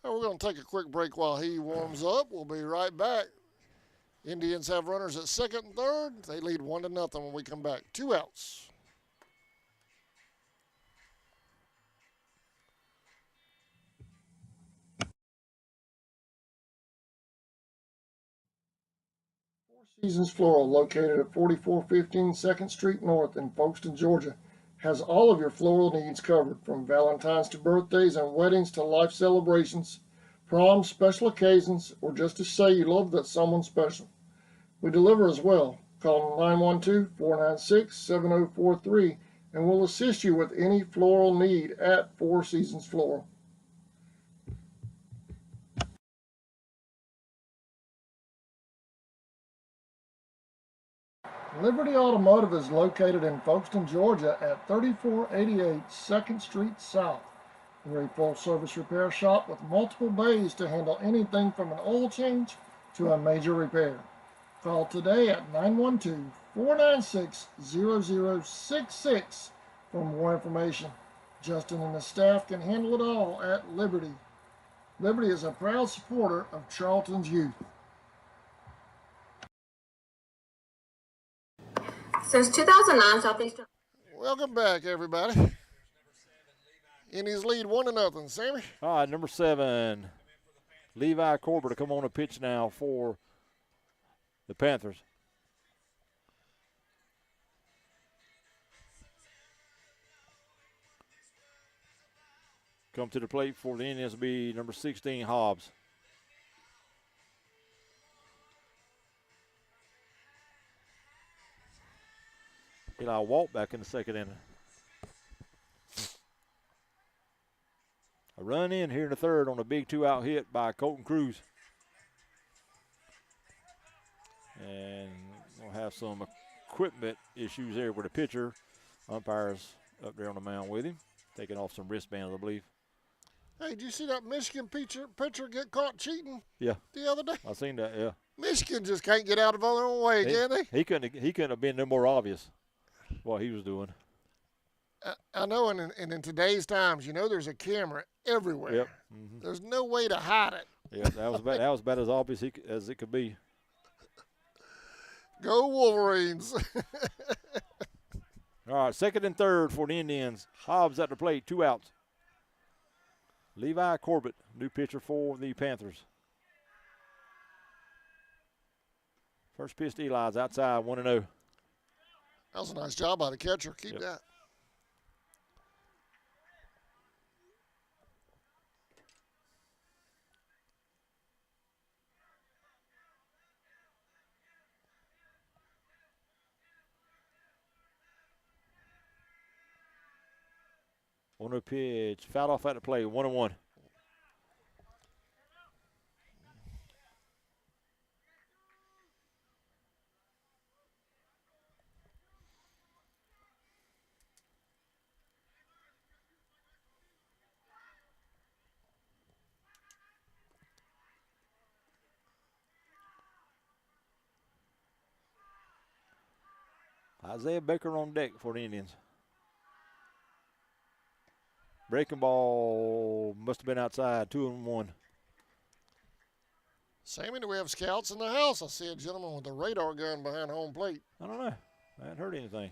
We're going to take a quick break while he warms up. We'll be right back. Indians have runners at second and third. They lead 1-0 when we come back. 2 outs. Four Seasons Floral, located at 4415 2nd Street North in Folkestone, Georgia, has all of your floral needs covered, from Valentine's to birthdays and weddings to life celebrations, proms, special occasions, or just to say you love that someone special. We deliver as well. Call 912-496-7043 and we'll assist you with any floral need at Four Seasons Floral. Liberty Automotive is located in Folkestone, Georgia at 3488 2nd Street South. We're a full-service repair shop with multiple bays to handle anything from an oil change to a major repair. Call today at 912-496-0066 for more information. Justin and his staff can handle it all at Liberty. Liberty is a proud supporter of Charlton's youth. Since 2009, Southeastern. Welcome back, everybody. Indians lead 1-0. Sammy? All right, number 7, Levi Corbett to come on the pitch now for the Panthers. Come to the plate for the Indians will be number 16, Hobbs. Eli Walt back in the second inning. A run in here in the third on a big 2-out hit by Colton Cruz. And we'll have some equipment issues there with the pitcher. Umpire's up there on the mound with him, taking off some wristbands, I believe. Hey, did you see that Michigan pitcher get caught cheating? Yeah. The other day? I seen that, yeah. Michigan just can't get out of their own way, can they? He couldn't have been no more obvious what he was doing. I know, and in today's times, there's a camera everywhere. Yep. Mm-hmm. There's no way to hide it. Yeah, that was about as obvious as it could be. Go Wolverines. All right, second and third for the Indians. Hobbs at the plate, 2 outs. Levi Corbett, new pitcher for the Panthers. First pitch to Eli's outside, 1-0. That was a nice job by the catcher. Keep that. One pitch, fouled off at the plate, 1-1. Isaiah Baker on deck for the Indians. Breaking ball must have been outside, 2-1. Sammy, do we have scouts in the house? I see a gentleman with a radar gun behind home plate. I don't know. I hadn't heard anything.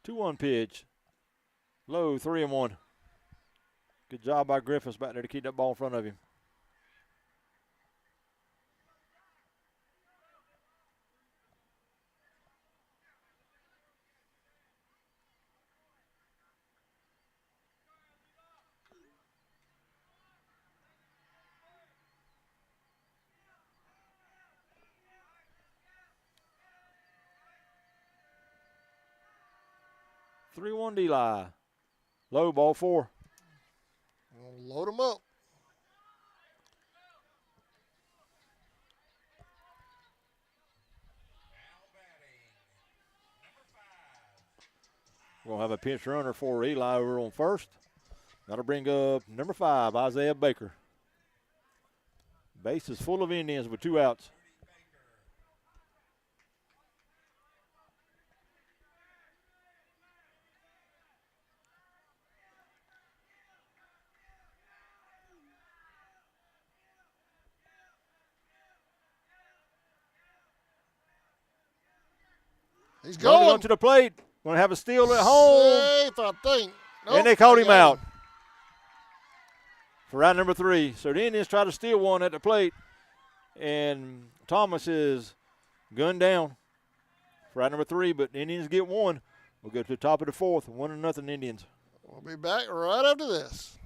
Two-one pitch. Low, 3-1. Good job by Griffiths back there to keep that ball in front of him. Three-one D-Lie. Low, ball 4. Load them up. We're going to have a pinch runner for Eli over on first. That'll bring up number 5, Isaiah Baker. Base is full of Indians with 2 outs. He's Going going to the plate. Going to have a steal at home. Safe, I think. Nope, And they caught him out for out number 3. So the Indians try to steal one at the plate. And Thomas is gunned down for out number 3. But the Indians get one. We'll go to the top of the 4th. 1-0 Indians. We'll be back right after this.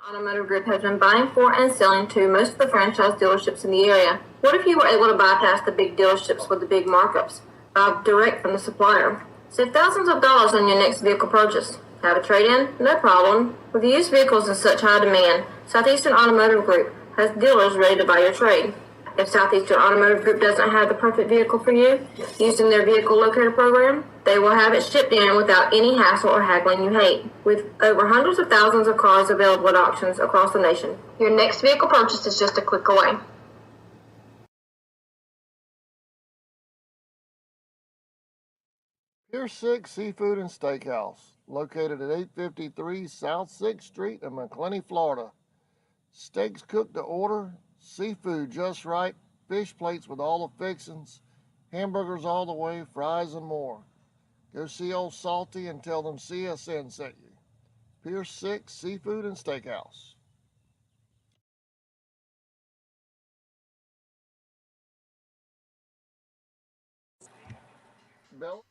Automotive Group has been buying for and selling to most of the franchise dealerships in the area. What if you were able to bypass the big dealerships with the big markups? Buy direct from the supplier. Save thousands of dollars on your next vehicle purchase. Have a trade-in? No problem. With used vehicles in such high demand, Southeastern Automotive Group has dealers ready to buy your trade. If Southeastern Automotive Group doesn't have the perfect vehicle for you, using their vehicle locator program, they will have it shipped in without any hassle or haggling you hate. With over hundreds of thousands of cars available at auctions across the nation, your next vehicle purchase is just a click away. Pier 6 Seafood and Steakhouse, located at 853 South 6th Street in McClenny, Florida. Steaks cooked to order, seafood just right, fish plates with all the fixings, hamburgers all the way, fries and more. Go see old Salty and tell them CSN sent you. Pier 6 Seafood and Steakhouse.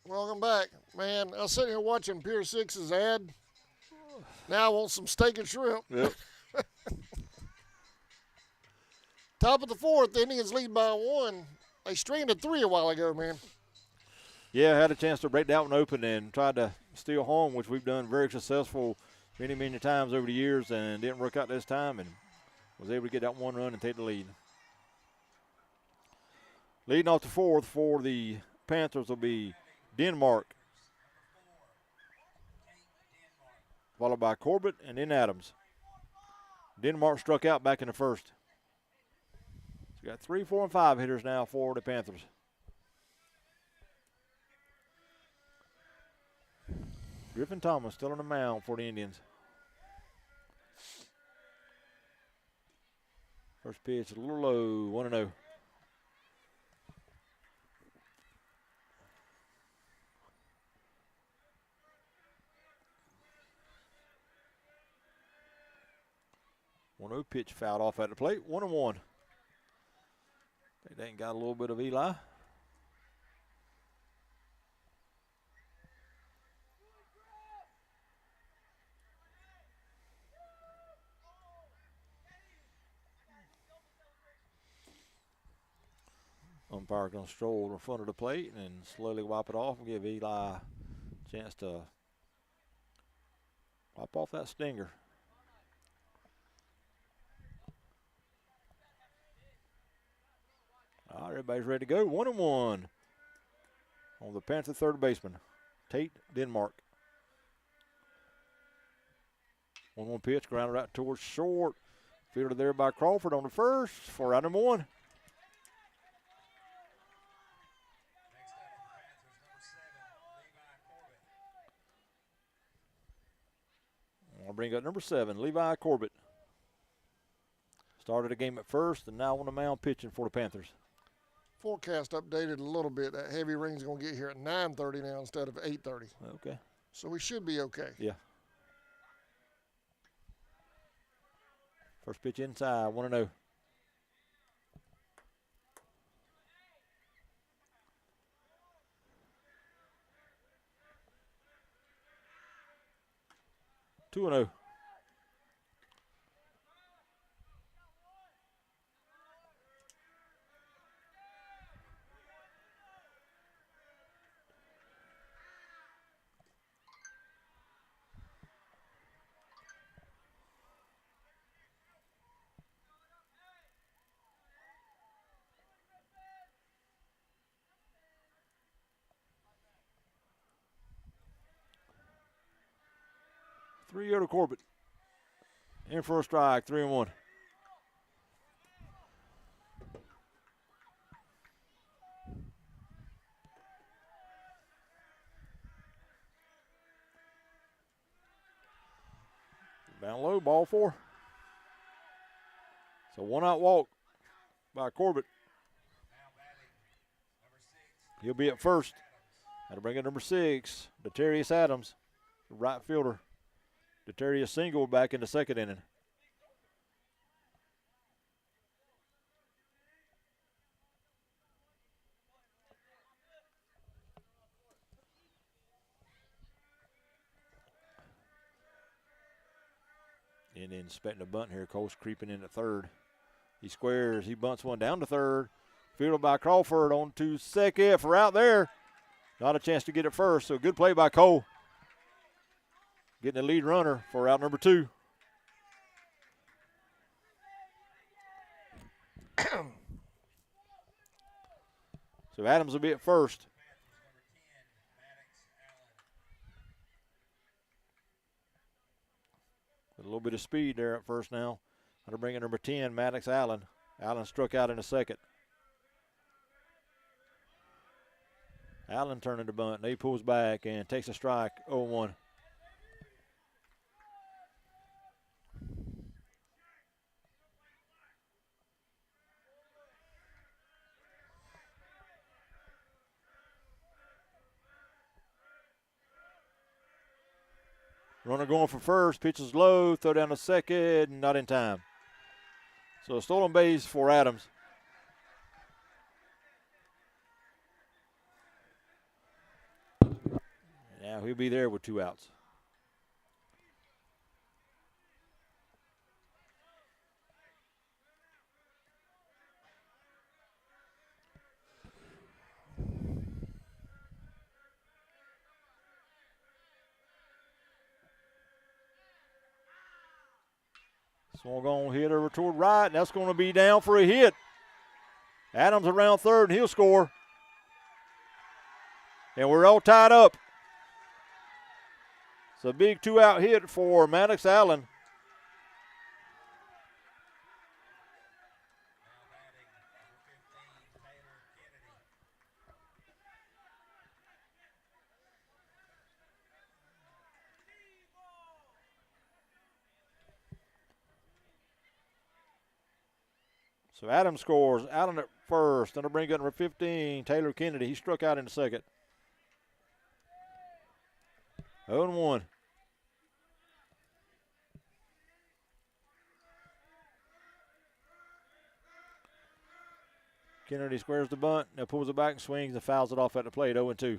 Welcome back. Man, I was sitting here watching Pier 6's ad. Now I want some steak and shrimp. Yep. Top of the 4th, the Indians lead by 1. They strained at 3 a while ago, man. Yeah, I had a chance to break that one open and tried to steal home, which we've done very successful many, many times over the years, and didn't work out this time, and was able to get that 1 run and take the lead. Leading off the 4th for the Panthers will be Denmark, followed by Corbett and then Adams. Denmark struck out back in the 1st. So we got 3, 4, and 5 hitters now for the Panthers. Griffin Thomas still on the mound for the Indians. First pitch a little low, 1-0. One-0 pitch fouled off at the plate. 1-1. They ain't got a little bit of Eli. Umpire going to stroll in front of the plate and slowly wipe it off and give Eli a chance to wipe off that stinger. All right, everybody's ready to go. 1-1 on the Panther third baseman, Tate Denmark. 1-1 pitch, grounded out towards short. Fielded there by Crawford on the first for out number 1. I'll bring up number 7, Levi Corbett. Started the game at first and now on the mound pitching for the Panthers. Forecast updated a little bit. That heavy rain's going to get here at 9:30 now instead of 8:30. Okay. So we should be okay. Yeah. First pitch inside, 1-0. Two and 0. Three to Corbett. In for a strike, 3-1. Down low, ball 4. So 1-out walk by Corbett. He'll be at first. Got to bring in number 6, Deterius Adams, the right fielder. Deterius single back in the second inning. Indians expecting a bunt here. Cole's creeping in at third. He squares. He bunts one down to third. Fielded by Crawford on to second for out there. Not a chance to get it first, so good play by Cole. Getting the lead runner for out number 2. So Adams will be at first. With a little bit of speed there at first now. Going to bring in number 10, Maddox Allen. Allen struck out in the second. Allen turning the bunt, and he pulls back and takes a strike, 0-1. Runner going for first, pitches low, throw down to second, not in time. So a stolen base for Adams. Now he'll be there with 2 outs. Swung on, hit over toward right, and that's going to be down for a hit. Adams around third, and he'll score. And we're all tied up. It's a big 2-out hit for Maddox Allen. So Adams scores. Allen at first. Then to bring up number 15, Taylor Kennedy. He struck out in the second. 0-1. Kennedy squares the bunt. Now pulls it back and swings and fouls it off at the plate. 0-2.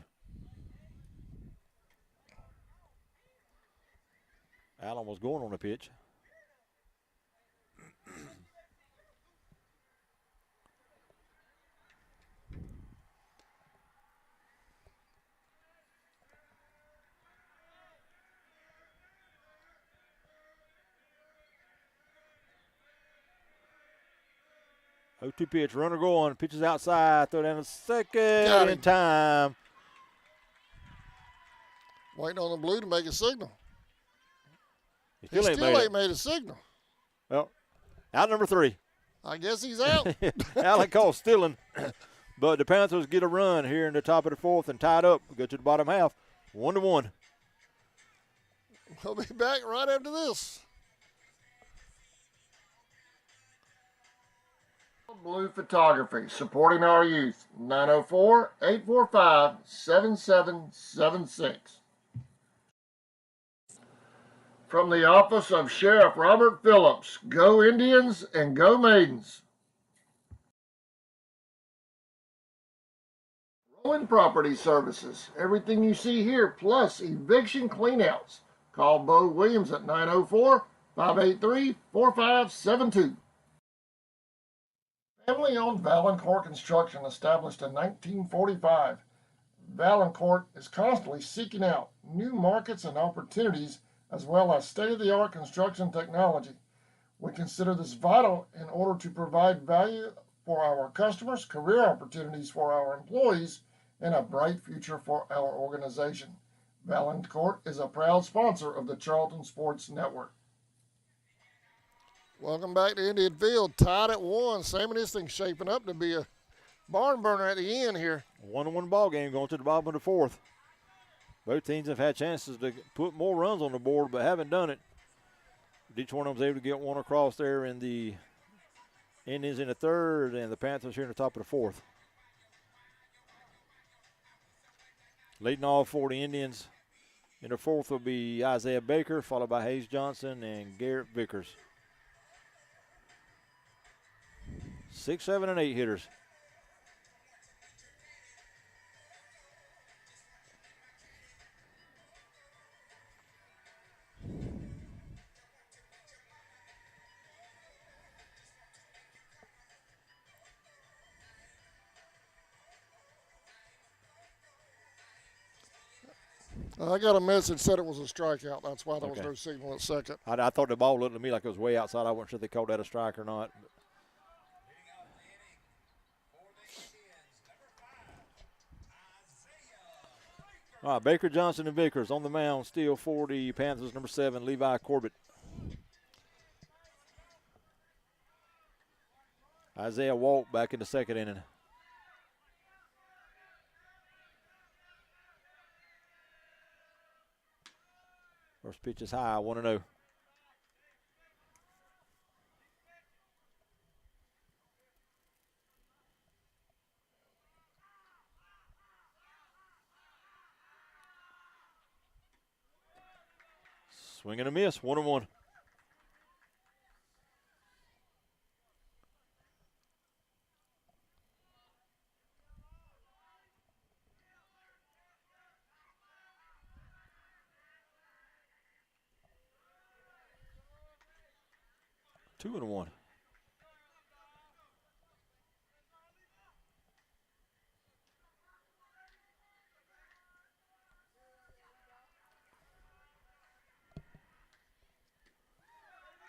Allen was going on the pitch. Oh, 2 pitch, runner going, pitches outside, throw down to second in time. Waiting on the blue to make a signal. He still ain't made a signal. Well, out number 3. I guess he's out. Alec Cole stealing. But the Panthers get a run here in the top of the 4th and tied up. Go to the bottom half, 1-1. We'll be back right after this. Blue Photography, supporting our youth. 904-845-7776. From the office of Sheriff Robert Phillips, go Indians and go Maidens. Rolling Property Services, everything you see here, plus eviction cleanouts. Call Bo Williams at 904-583-4572. Family-owned Valancourt Construction, established in 1945. Valancourt is constantly seeking out new markets and opportunities, as well as state-of-the-art construction technology. We consider this vital in order to provide value for our customers, career opportunities for our employees, and a bright future for our organization. Valancourt is a proud sponsor of the Charlton Sports Network. Welcome back to Indian Field, tied at 1. Same of this thing shaping up to be a barn burner at the end here. 1-1 ball game going to the bottom of the 4th. Both teams have had chances to put more runs on the board, but haven't done it. Each one of them was able to get one across there in the Indians in the 3rd, and the Panthers here in the top of the 4th. Leading off for the Indians in the 4th will be Isaiah Baker, followed by Hayes Johnson and Garrett Vickers. 6, 7, and 8 hitters. I got a message said it was a strikeout. That's why there was no signal at second. I thought the ball looked to me like it was way outside. I wasn't sure if they called that a strike or not. All right, Baker, Johnson, and Vickers on the mound. Still for the Panthers, number 7, Levi Corbett. Isaiah walked back in the 2nd inning. First pitch is high, 1-0. Swing and a miss, 1-1. Two and one.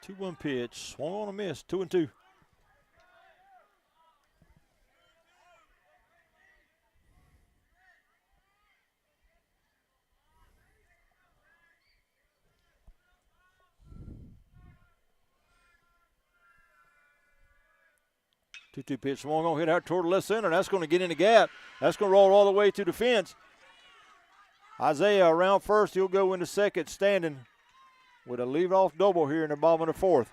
Two-one pitch, swung on a miss, 2-2. Two-two pitch, swung on, hit out toward the left center. That's going to get in the gap. That's going to roll all the way to the fence. Isaiah around first. He'll go into second, standing with a lead-off double here in the bottom of the 4th.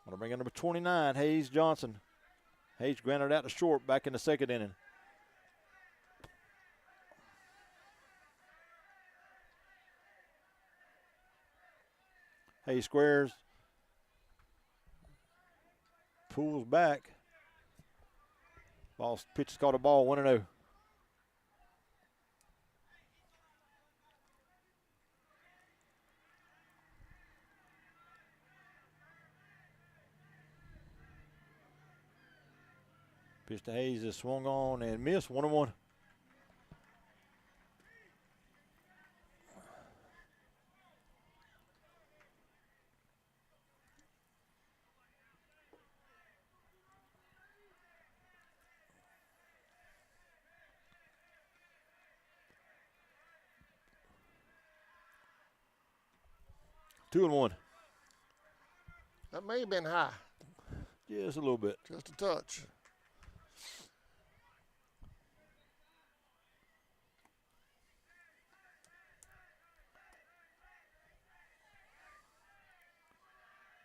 Want to bring in number 29, Hayes Johnson. Hayes grounded out to short back in the 2nd inning. Hayes squares. Pulls back. Pitch is called a ball, 1-0. Pitch to Hayes is swung on and missed, 1-1. 2-1. That may have been high. Just a little bit. Just a touch.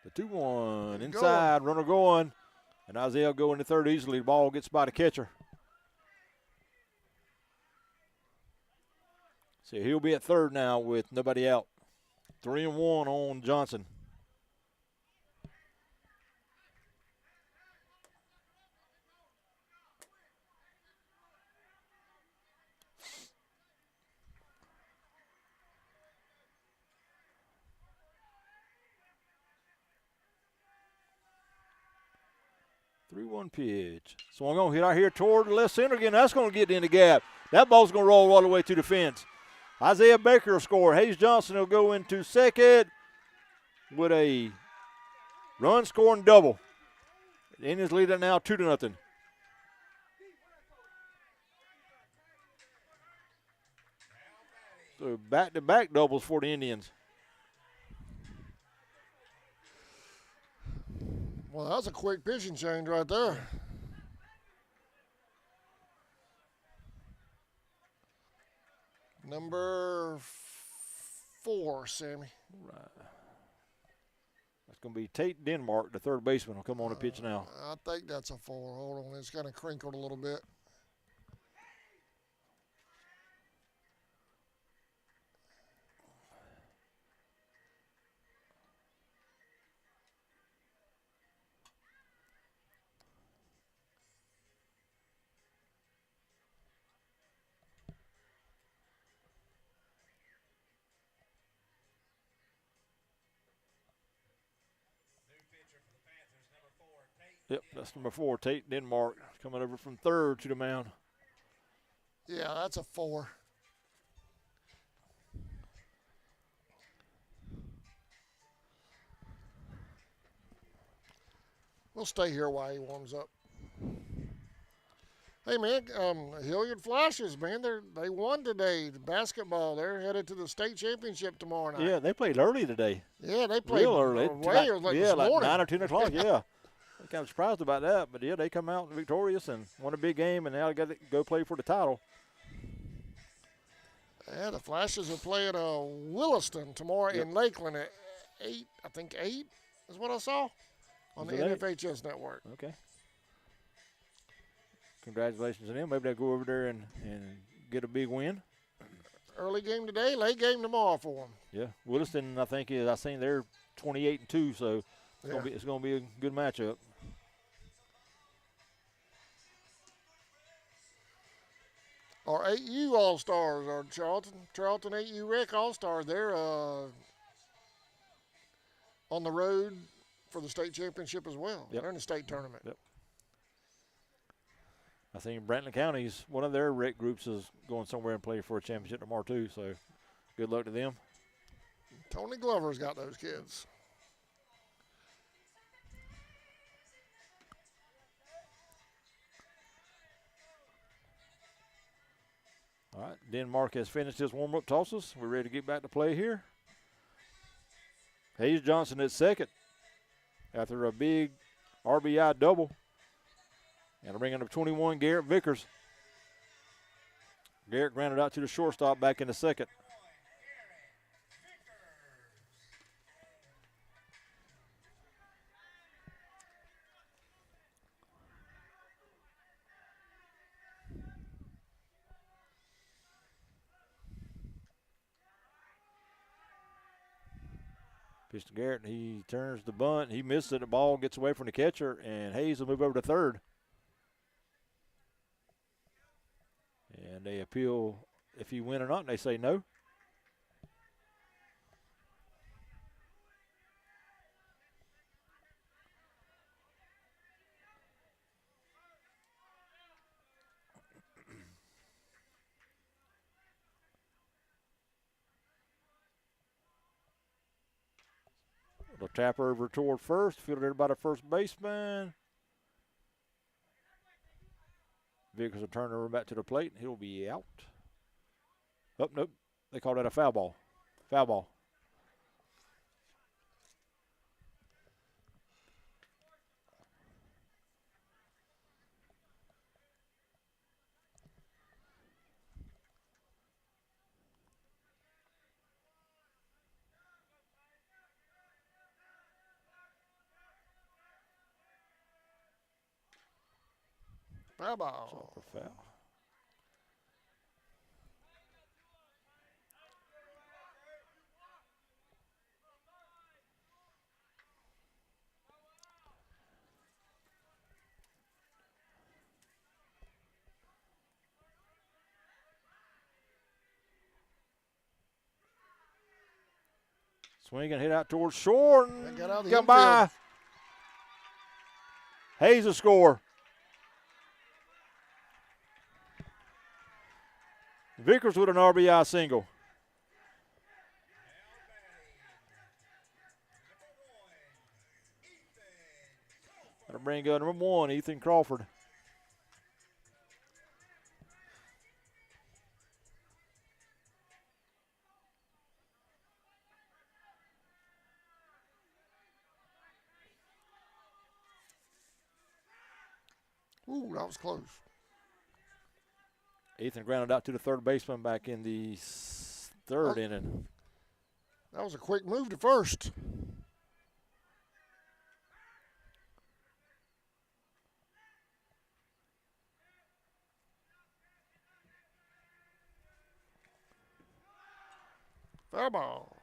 The 2-1 inside, runner going. And Isaiah will go into third easily. The ball gets by the catcher. So he'll be at third now with nobody out. 3-1 on Johnson. Three-one pitch. Swung on, hit out here toward the left center again. That's going to get in the gap. That ball's going to roll all the way to the fence. Isaiah Baker will score. Hayes Johnson will go into second with a run-scoring double. The Indians lead it now 2-0. So back-to-back doubles for the Indians. Well, that was a quick pitching change right there. Number 4, Sammy. Right. That's going to be Tate Denmark, the third baseman, will come on the pitch now. I think that's a 4. Hold on, it's kind of crinkled a little bit. Yep, that's number 4, Tate Denmark, coming over from third to the mound. Yeah, that's a 4. We'll stay here while he warms up. Hey, man, Hilliard Flashes, man, they won today. The basketball, they're headed to the state championship tomorrow night. Yeah, they played early today. Yeah, they played real early. Way like this like morning. 9 or 10 o'clock, yeah. I'm kind of surprised about that, but yeah, they come out victorious and won a big game, and now they got to go play for the title. Yeah, the Flashes are playing Williston tomorrow in Lakeland at 8. I think 8 is what I saw on the NFHS network. Okay. Congratulations to them. Maybe they'll go over there and get a big win. Early game today, late game tomorrow for them. Yeah, Williston, I think I seen they're 28-2, so it's gonna be a good matchup. Our 8U All-Stars are Charlton 8U Rec All-Stars. They're on the road for the state championship as well. Yep. They're in the state tournament. Yep. I think Brantley County's one of their rec groups is going somewhere and playing for a championship tomorrow too. So, good luck to them. Tony Glover's got those kids. All right, Denmark has finished his warm-up tosses. We're ready to get back to play here. Hayes Johnson at second after a big RBI double. And bringing up 21, Garrett Vickers. Garrett grounded out to the shortstop back in the second. Pitch to Garrett, he turns the bunt. He misses it. The ball gets away from the catcher, and Hayes will move over to third. And they appeal if he win or not, and they say no. Little tapper over toward first, fielded by the first baseman. Vickers will turn over back to the plate, and he'll be out. Oh, nope. They call that a foul ball. Foul ball. Foul ball. For foul. Swing and hit out towards short. They got out of the Come by. infield. Hayes will score. Vickers with an RBI single. That'll bring number 1, Ethan Crawford. Ooh, that was close. Ethan grounded out to the third baseman back in the third inning. That was a quick move to first. Foul ball.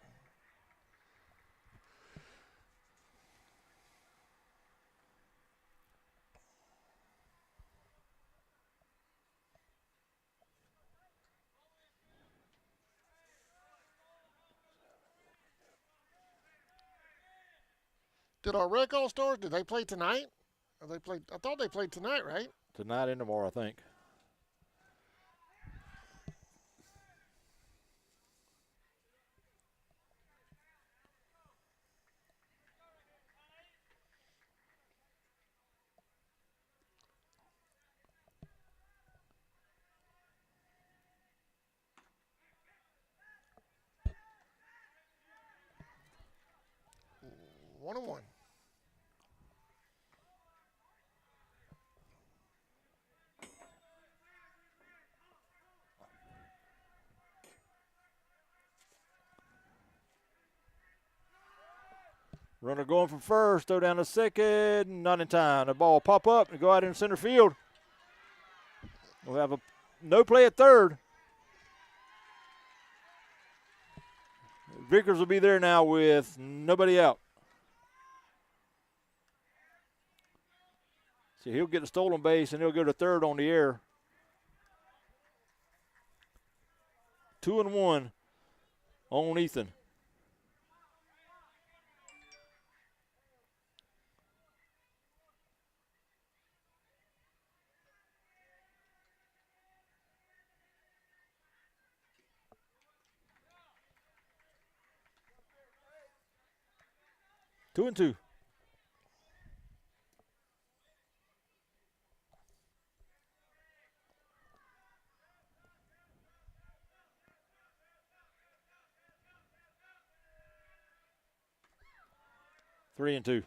Did our Rec All-Stars, did they play tonight? Or they played? I thought they played tonight, right? Tonight and tomorrow, I think. One and one. Runner going from first, throw down to second, not in time. The ball pop up and go out in center field. We'll have no play at third. Vickers will be there now with nobody out. So he'll get a stolen base and he'll go to third on the air. 2-1 on Ethan. Two and two. Three and two.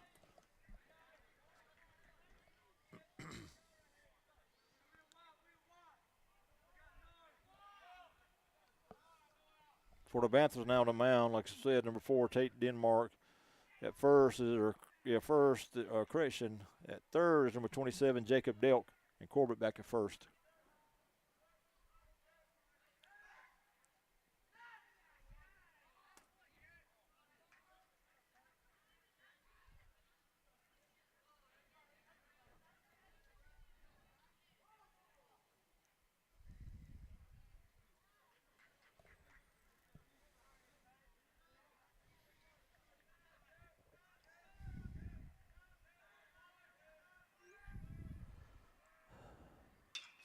For the Panthers now on the mound, like I said, number 4, Tate Denmark. At first correction. At third is number 27, Jacob Delk, and Corbett back at first.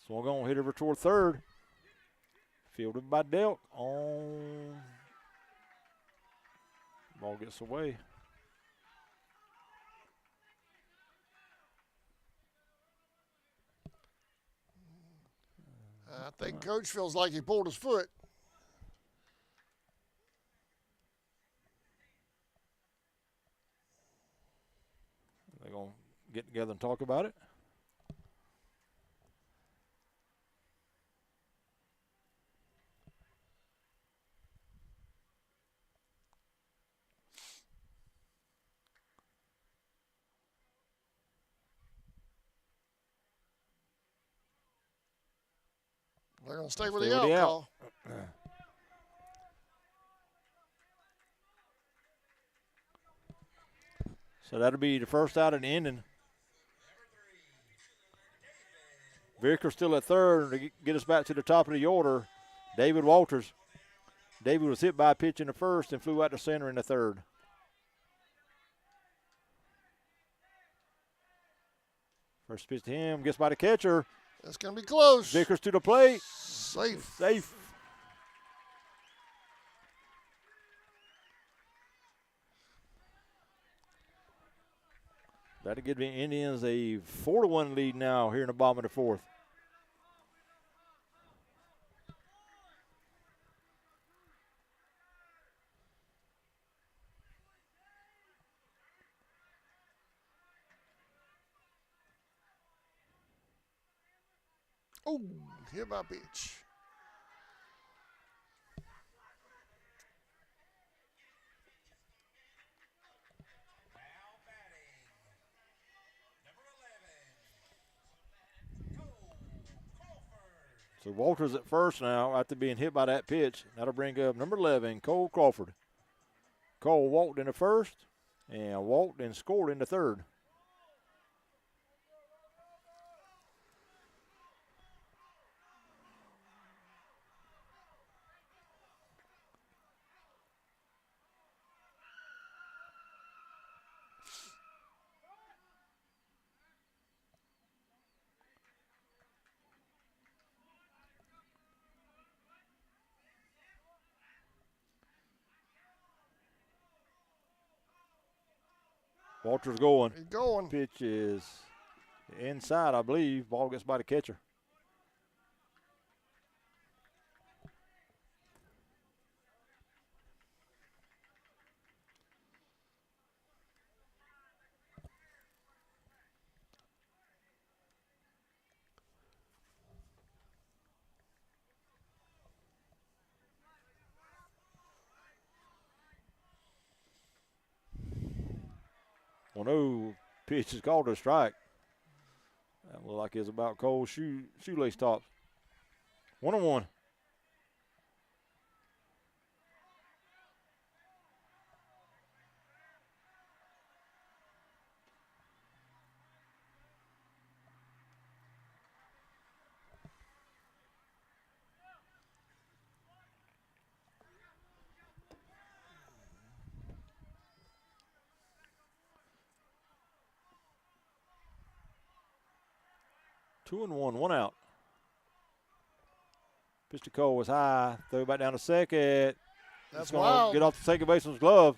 Swung on, hit over toward third. Fielded by Delk on. Ball gets away. I think Coach feels like he pulled his foot. They're going to get together and talk about it. they're going to stay with the out call. So that'll be the first out of the inning. Vickers still at third to get us back to the top of the order. David Walters. David was hit by a pitch in the first and flew out to center in the third. First pitch to him, gets by the catcher. That's going to be close. Vickers to the plate. Safe. That'll give the Indians a 4-1 lead now here in the bottom of the fourth. Oh, hit by pitch. So Walters at first now after being hit by that pitch. That'll bring up number 11, Cole Crawford. Cole walked in the first and walked and scored in the third. Walters going. He's going. Pitch is inside, I believe. Ball gets by the catcher. Well, no pitch is called a strike. That looked like it's about Cole's shoelace tops. 1-1. Two and one out. Pitch to Cole was high. Throw back down to second. That's wild. Get off the second baseman's glove.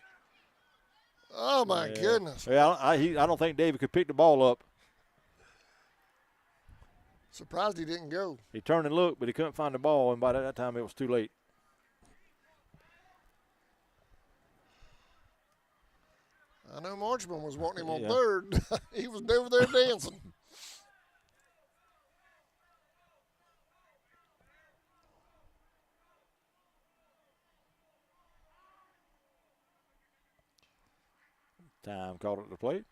Oh, my goodness. Yeah, I don't think David could pick the ball up. Surprised he didn't go. He turned and looked, but he couldn't find the ball, and by that time it was too late. I know Marchman was wanting him on third. He was over there dancing. Time called at the plate.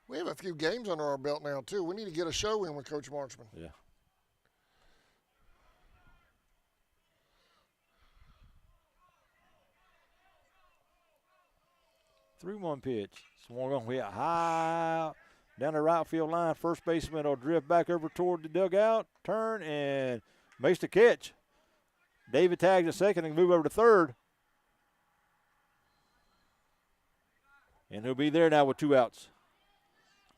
We have a few games under our belt now, too. We need to get a show in with Coach Marchman. Yeah. Three-one pitch. Swung going to hit high down the right field line. First baseman will drift back over toward the dugout, turn, and makes the catch. David tags at second and move over to third. And he'll be there now with two outs.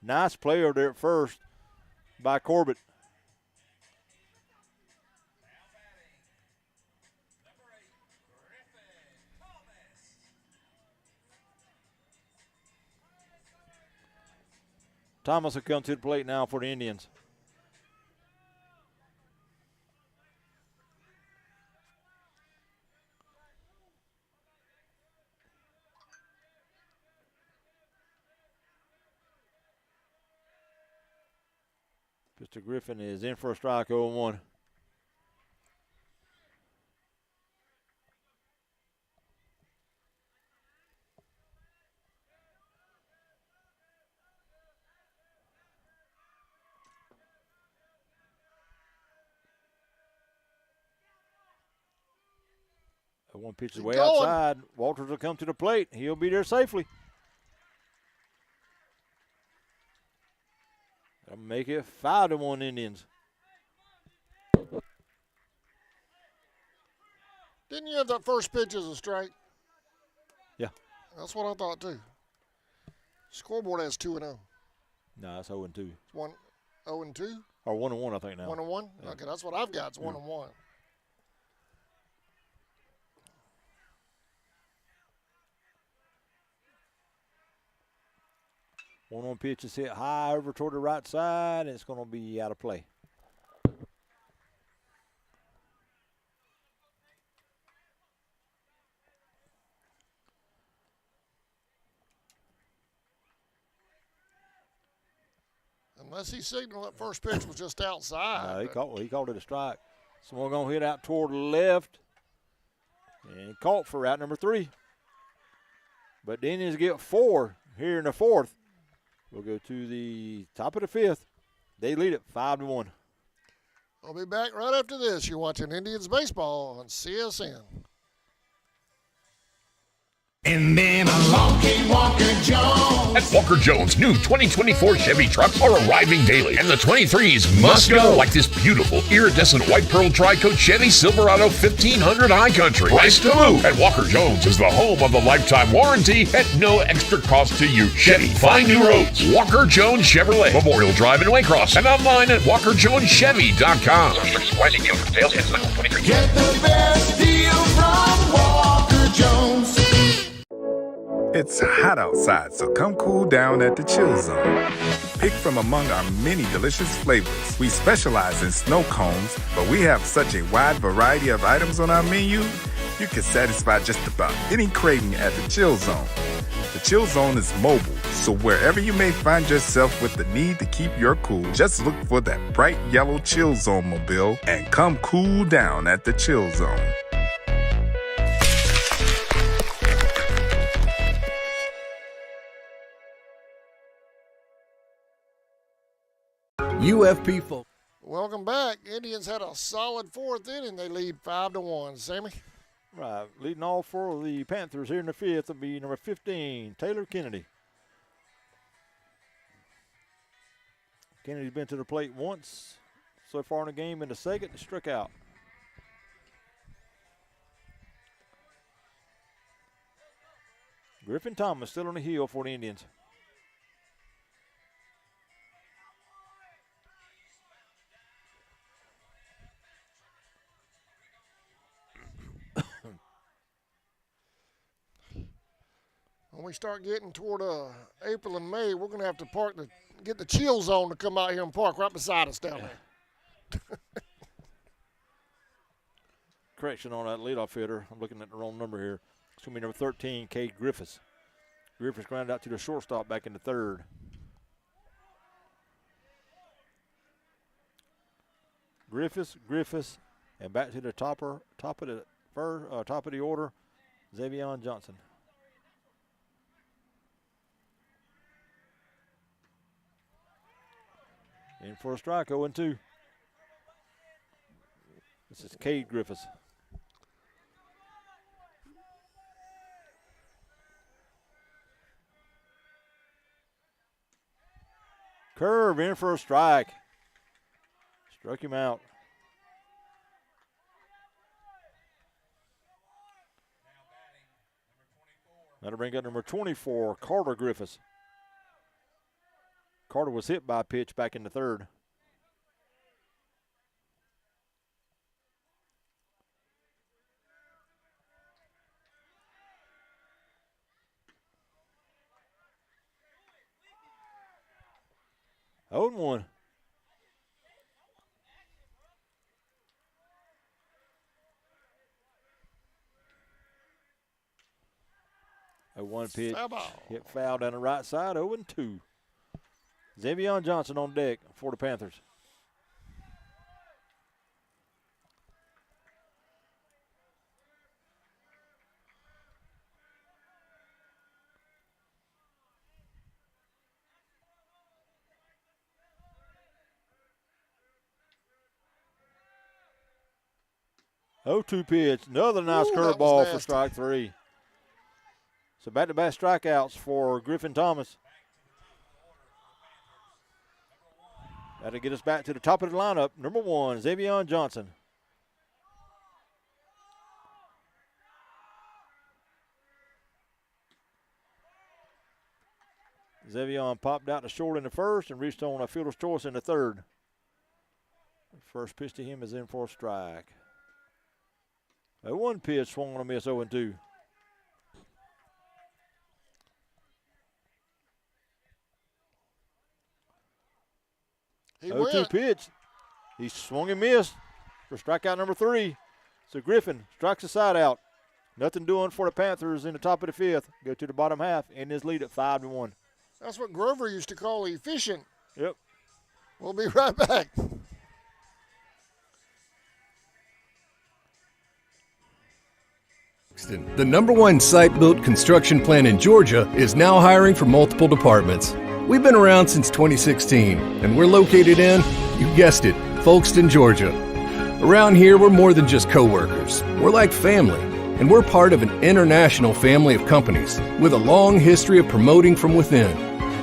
Nice player there at first by Corbett. Thomas will come to the plate now for the Indians. Mr. Griffin is in for a strike, 0-1. That one pitch is Keep way going. outside. Walters will come to the plate. He'll be there safely. That'll make it 5-1 Indians. Didn't you have that first pitch as a strike? Yeah. That's what I thought too. Scoreboard has 2-0. No, it's 0-2. It's 0-2? Or 1-1, I think now. 1-1? Yeah. Okay, that's what I've got. It's 1-1. 1-1 pitch is hit high over toward the right side, and it's going to be out of play. Unless he signaled that first pitch was just outside. He called it a strike. Someone going to hit out toward the left, and caught for route number 3. But the Indians get 4 here in the 4th. We'll go to the top of the 5th. They lead it 5-1. I'll be back right after this. You're watching Indians baseball on CSN. And then along came Walker Jones. At Walker Jones, new 2024 Chevy trucks are arriving daily, and the 23s must go, like this beautiful iridescent white pearl tri-coat Chevy Silverado 1500 High Country. Price to move. And Walker Jones is the home of the lifetime warranty at no extra cost to you. Chevy, find new roads. Walker Jones Chevrolet, Memorial Drive in Waycross, and online at WalkerJonesChevy.com. Get the best deal from Walker Jones. It's hot outside, so come cool down at the Chill Zone. Pick from among our many delicious flavors. We specialize in snow cones, but we have such a wide variety of items on our menu, you can satisfy just about any craving at the Chill Zone. The Chill Zone is mobile, so wherever you may find yourself with the need to keep your cool, just look for that bright yellow Chill Zone mobile and come cool down at the Chill Zone. UFP folks. Welcome back. Indians had a solid 4th inning. They lead 5-1. Sammy? Right, leading all 4 of the Panthers here in the 5th will be number 15, Taylor Kennedy. Kennedy's been to the plate once so far in the game. In the second, he struck out. Griffin Thomas still on the hill for the Indians. When we start getting toward April and May, we're going to have to get the Chill Zone to come out here and park right beside us down there. Correction on that leadoff hitter. I'm looking at the wrong number here. It's going to be number 13, Cade Griffiths. Griffiths grounded out to the shortstop back in the 3rd. Griffiths, and back to the top of the order, Xavier Johnson. In for a strike, 0-2. This is Cade Griffiths. Curve in for a strike. Struck him out. That'll bring up number 24, Carter Griffiths. Carter was hit by a pitch back in the 3rd. Oh, and 1. A 1 pitch. Hit foul down the right side, 0-2. Xavier Johnson on deck for the Panthers. 0-2 pitch. Another nice Ooh, that was curveball for nasty. strike 3. So back-to-back strikeouts for Griffin Thomas. That'll get us back to the top of the lineup. Number 1, Xavier Johnson. Xavier popped out to short in the first and reached on a fielder's choice in the third. The first pitch to him is in for a strike. A 1 pitch swung on a miss, 0-2. He 0-2 went. pitch. He swung and missed for strikeout number 3. So Griffin strikes the side out. Nothing doing for the Panthers in the top of the 5th. Go to the bottom half in this lead at 5-1. That's what Grover used to call efficient. Yep. We'll be right back. The #1 site-built construction plant in Georgia is now hiring for multiple departments. We've been around since 2016, and we're located in, you guessed it, Folkestone, Georgia. Around here, we're more than just co-workers. We're like family, and we're part of an international family of companies with a long history of promoting from within.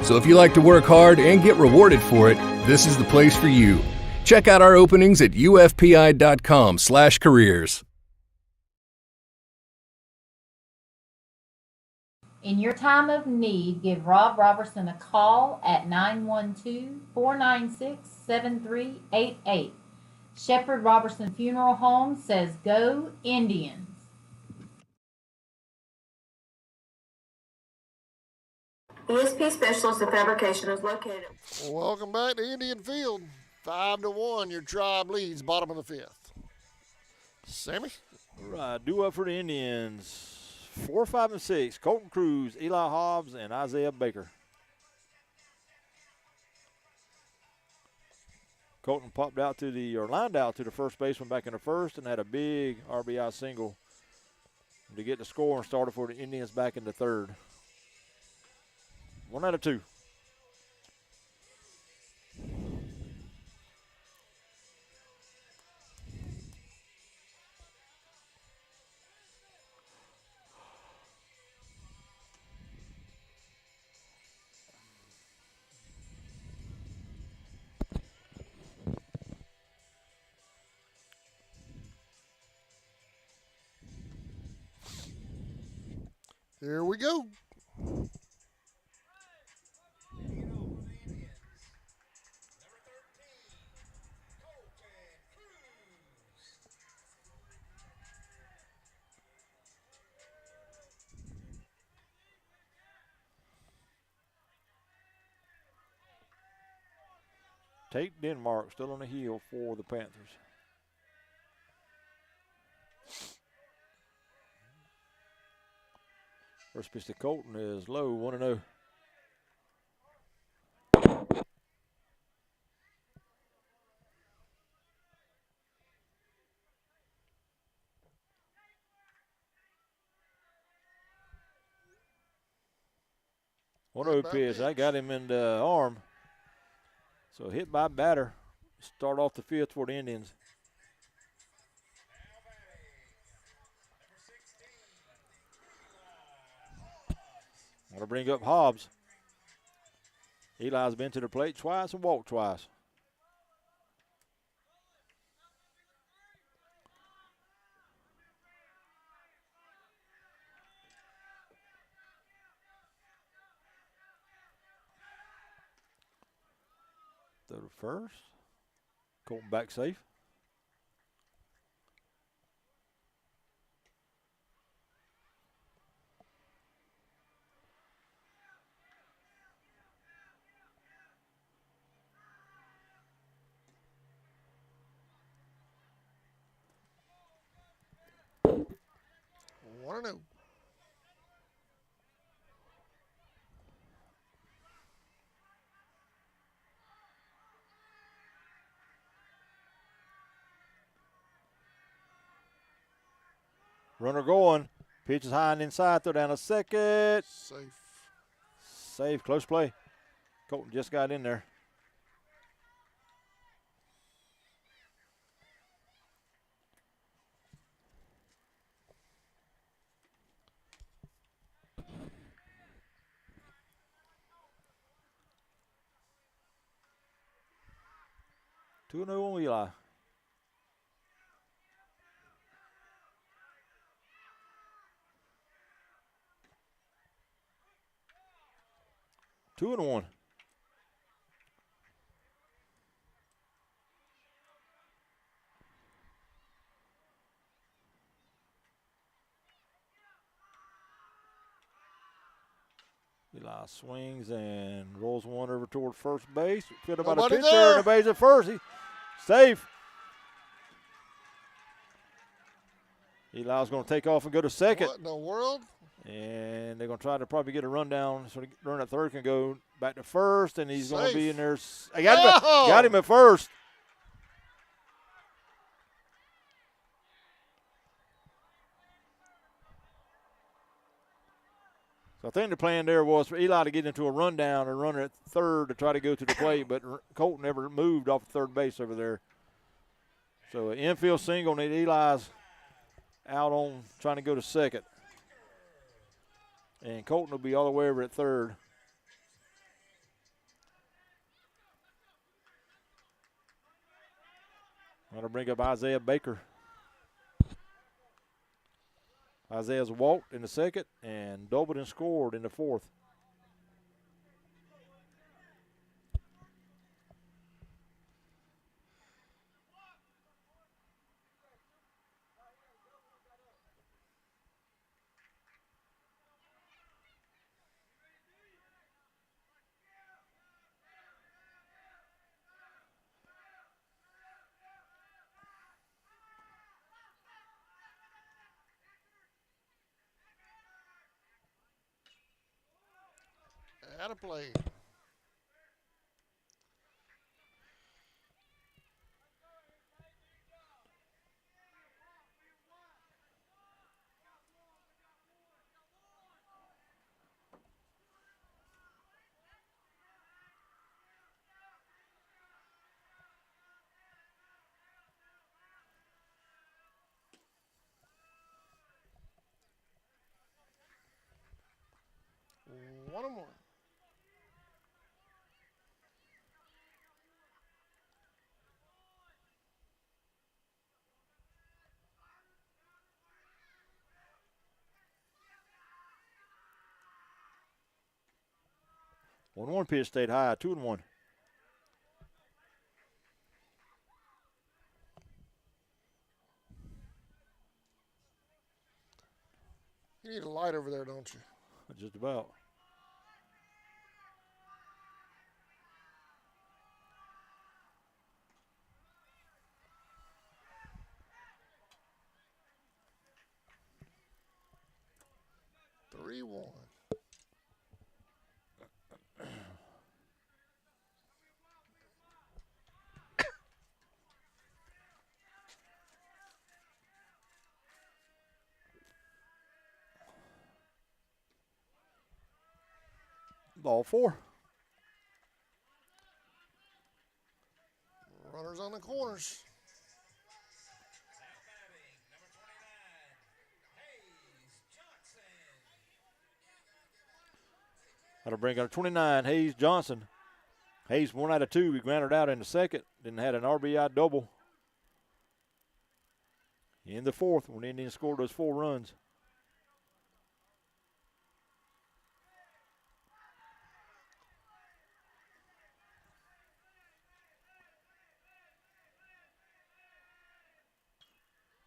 So if you like to work hard and get rewarded for it, this is the place for you. Check out our openings at ufpi.com/careers. In your time of need, give Rob Robertson a call at 912-496-7388. Shepherd Robertson Funeral Home says go Indians. ESP Specialist of Fabrication is located. Welcome back to Indian Field. 5-1, your Tribe leads, bottom of the 5th. Sammy? All right, due up for the Indians. 4, 5, and 6. Colton Cruz, Eli Hobbs, and Isaiah Baker. Colton popped out to the, or lined out to the first baseman back in the first and had a big RBI single to get the score and started for the Indians back in the third. 1 out of 2. Here we go. Tate Denmark still on the heel for the Panthers. First pitch to Colton is low, 1-0. One 0 pitch. I got him in the arm. So hit by batter. Start off the 5th for the Indians. Want to bring up Hobbs. Eli's been to the plate twice and walked twice. Throw to first. Colton back safe. One 0. Runner going. Pitch is high and inside. Throw down a second. Safe. Safe. Close play. Colton just got in there. 2-0 on Eli. Two and one. Eli swings and rolls one over toward first base. Fielded by the pitcher, and the base at first. He's safe. Eli's going to take off and go to second. What in the world? And they're going to try to probably get a rundown. So the runner at third can go back to first, and he's going to be in there. I got him at first. So I think the plan there was for Eli to get into a rundown and runner at third to try to go to the plate, but Colton never moved off third base over there. So an infield single, and Eli's out on trying to go to second. And Colton will be all the way over at third. That'll bring up Isaiah Baker. Isaiah's walked in the second and doubled and scored in the fourth. Out of play. One and one. One pitch stayed high, 2-1. You need a light over there, don't you? Just about. Three-one. Ball four. Runners on the corners. That'll bring up 29, Hayes Johnson. Hayes 1 out of 2. He grounded out in the second, then had an RBI double in the fourth when the Indians scored those 4 runs.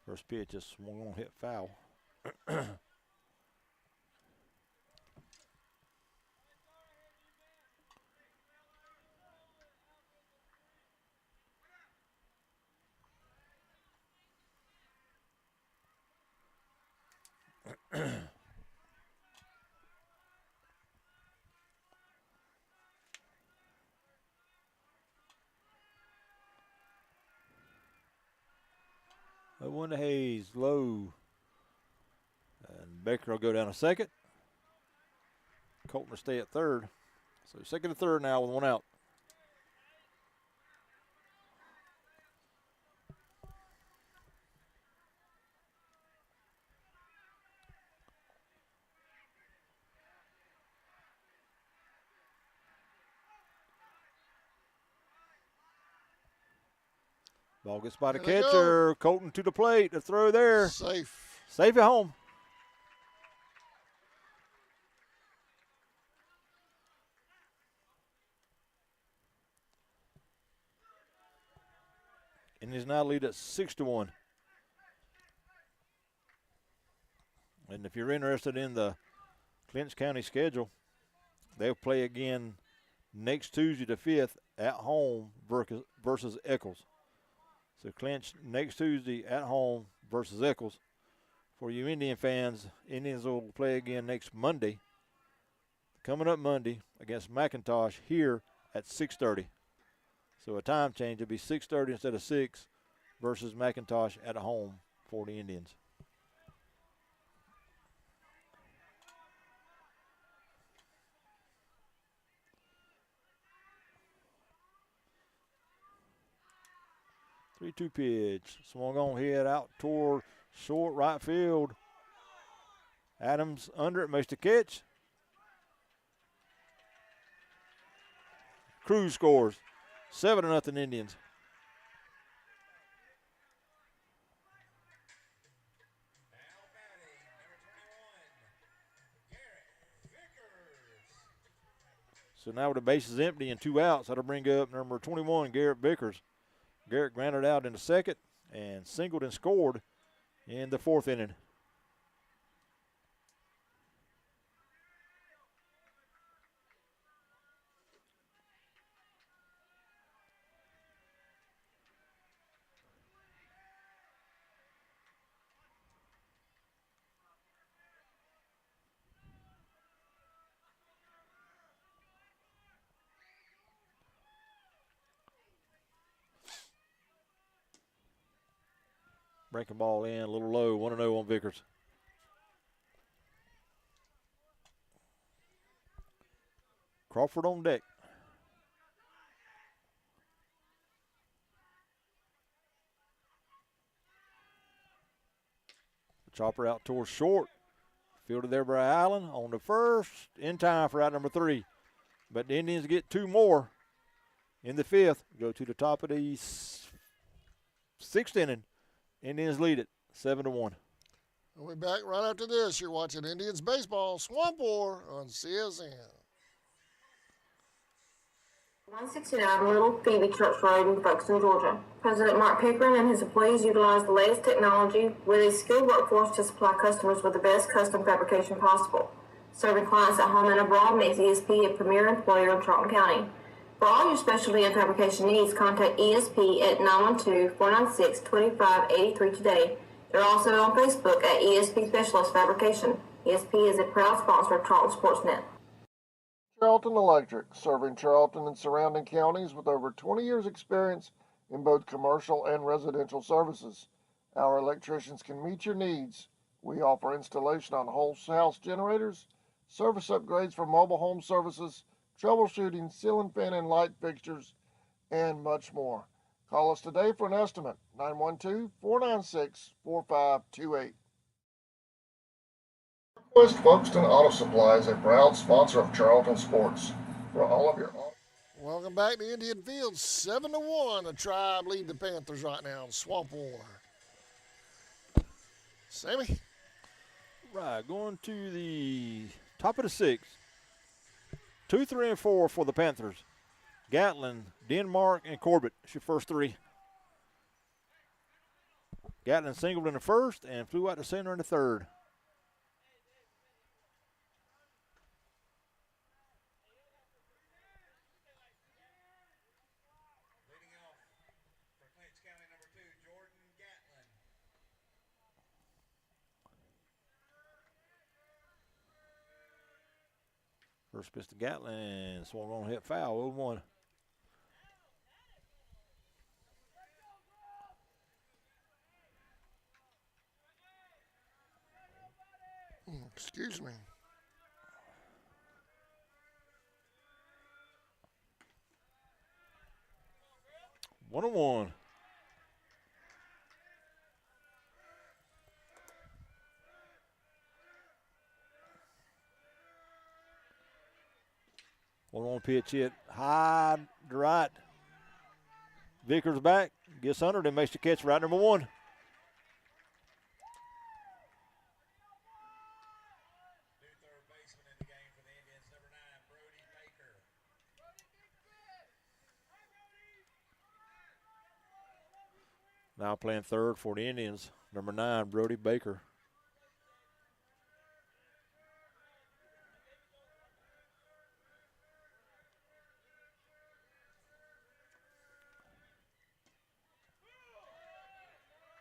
First pitch just swung on, hit foul. One to Hayes, low. And Baker will go down a second. Colton will stay at third. So second and third now with 1 out. Ball gets by the There they go. catcher. Colton to the plate. The throw there. Safe. Safe at home. Indians now lead at 6-1. And if you're interested in the Clinch County schedule, they'll play again next Tuesday the 5th at home versus Eccles. So Clinch next Tuesday at home versus Eccles. For you Indian fans, Indians will play again next Monday, coming up Monday against McIntosh here at 6:30. So a time change, it'll be 6:30 instead of 6 versus McIntosh at home for the Indians. Three-two pitch. Swung on head out toward short right field. Adams under it, makes the catch. Cruz scores. 7-0 Indians. So now with the bases empty and 2 outs, that'll bring up number 21, Garrett Vickers. Garrett grounded out in the second and singled and scored in the 4th inning. Breaking ball in, a little low, 1-0 on Vickers. Crawford on deck. The chopper out towards short. Fielded there by Allen on the first, in time for out number 3. But the Indians get 2 more in the 5th. Go to the top of the 6th inning. Indians lead it 7-1. We'll be back right after this. You're watching Indians Baseball Swamp War on CSN. 169 Little Phoebe Church Road in Folkestone, Georgia. President Mark Pickering and his employees utilize the latest technology with a skilled workforce to supply customers with the best custom fabrication possible. Serving clients at home and abroad makes ESP a premier employer in Charlton County. For all your specialty and fabrication needs, contact ESP at 912-496-2583 today. They're also on Facebook at ESP Specialist Fabrication. ESP is a proud sponsor of Charlton Sportsnet. Charlton Electric, serving Charlton and surrounding counties with over 20 years experience in both commercial and residential services. Our electricians can meet your needs. We offer installation on whole house generators, service upgrades for mobile home services, troubleshooting, ceiling fan and light fixtures, and much more. Call us today for an estimate, 912-496-4528. West Folkestone Auto Supply is a proud sponsor of Charlton Sports. For all of your Welcome back to Indian Field, 7-1. The Tribe lead the Panthers right now in Swamp War. Sammy? Right, going to the top of the 6th. 2, 3, and 4 for the Panthers. Gatlin, Denmark, and Corbett. It's your first 3. Gatlin singled in the first and flew out to center in the 3rd. Leading off for Clinch County, number 2, Jordan Gatlin. First pitch to Gatlin, swung on, hit foul, 0-1. Excuse me. One and one. One pitch hit high to right. Vickers back, gets under it and makes the catch right number 1. Now playing third for the Indians, number 9, Brody Baker.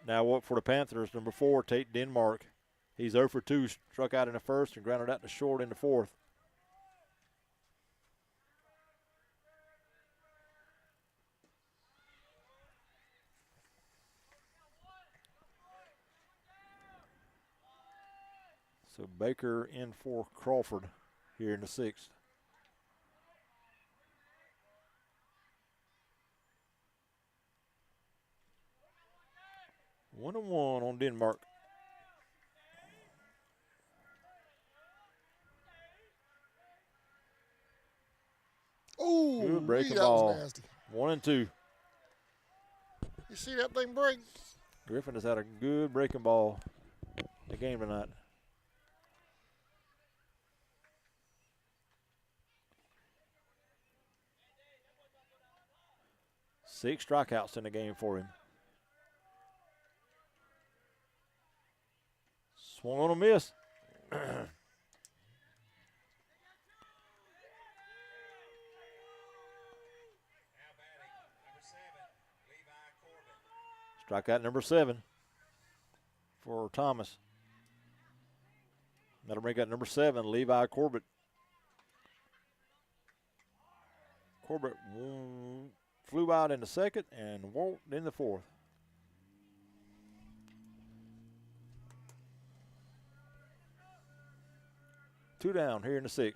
Now up for the Panthers, number 4, Tate Denmark. He's 0 for 2, struck out in the first and grounded out to short in the fourth. So Baker in for Crawford here in the 6th. One and one on Denmark. Ooh, Good breaking that ball. was nasty. 1 and 2. You see that thing break? Griffin has had a good breaking ball in the game tonight. Six strikeouts in the game for him. Swung on a miss. Strikeout number 7 for Thomas. That'll bring out number 7, Levi Corbett. Corbett flew out in the second and walked in the fourth. Two down here in the 6th.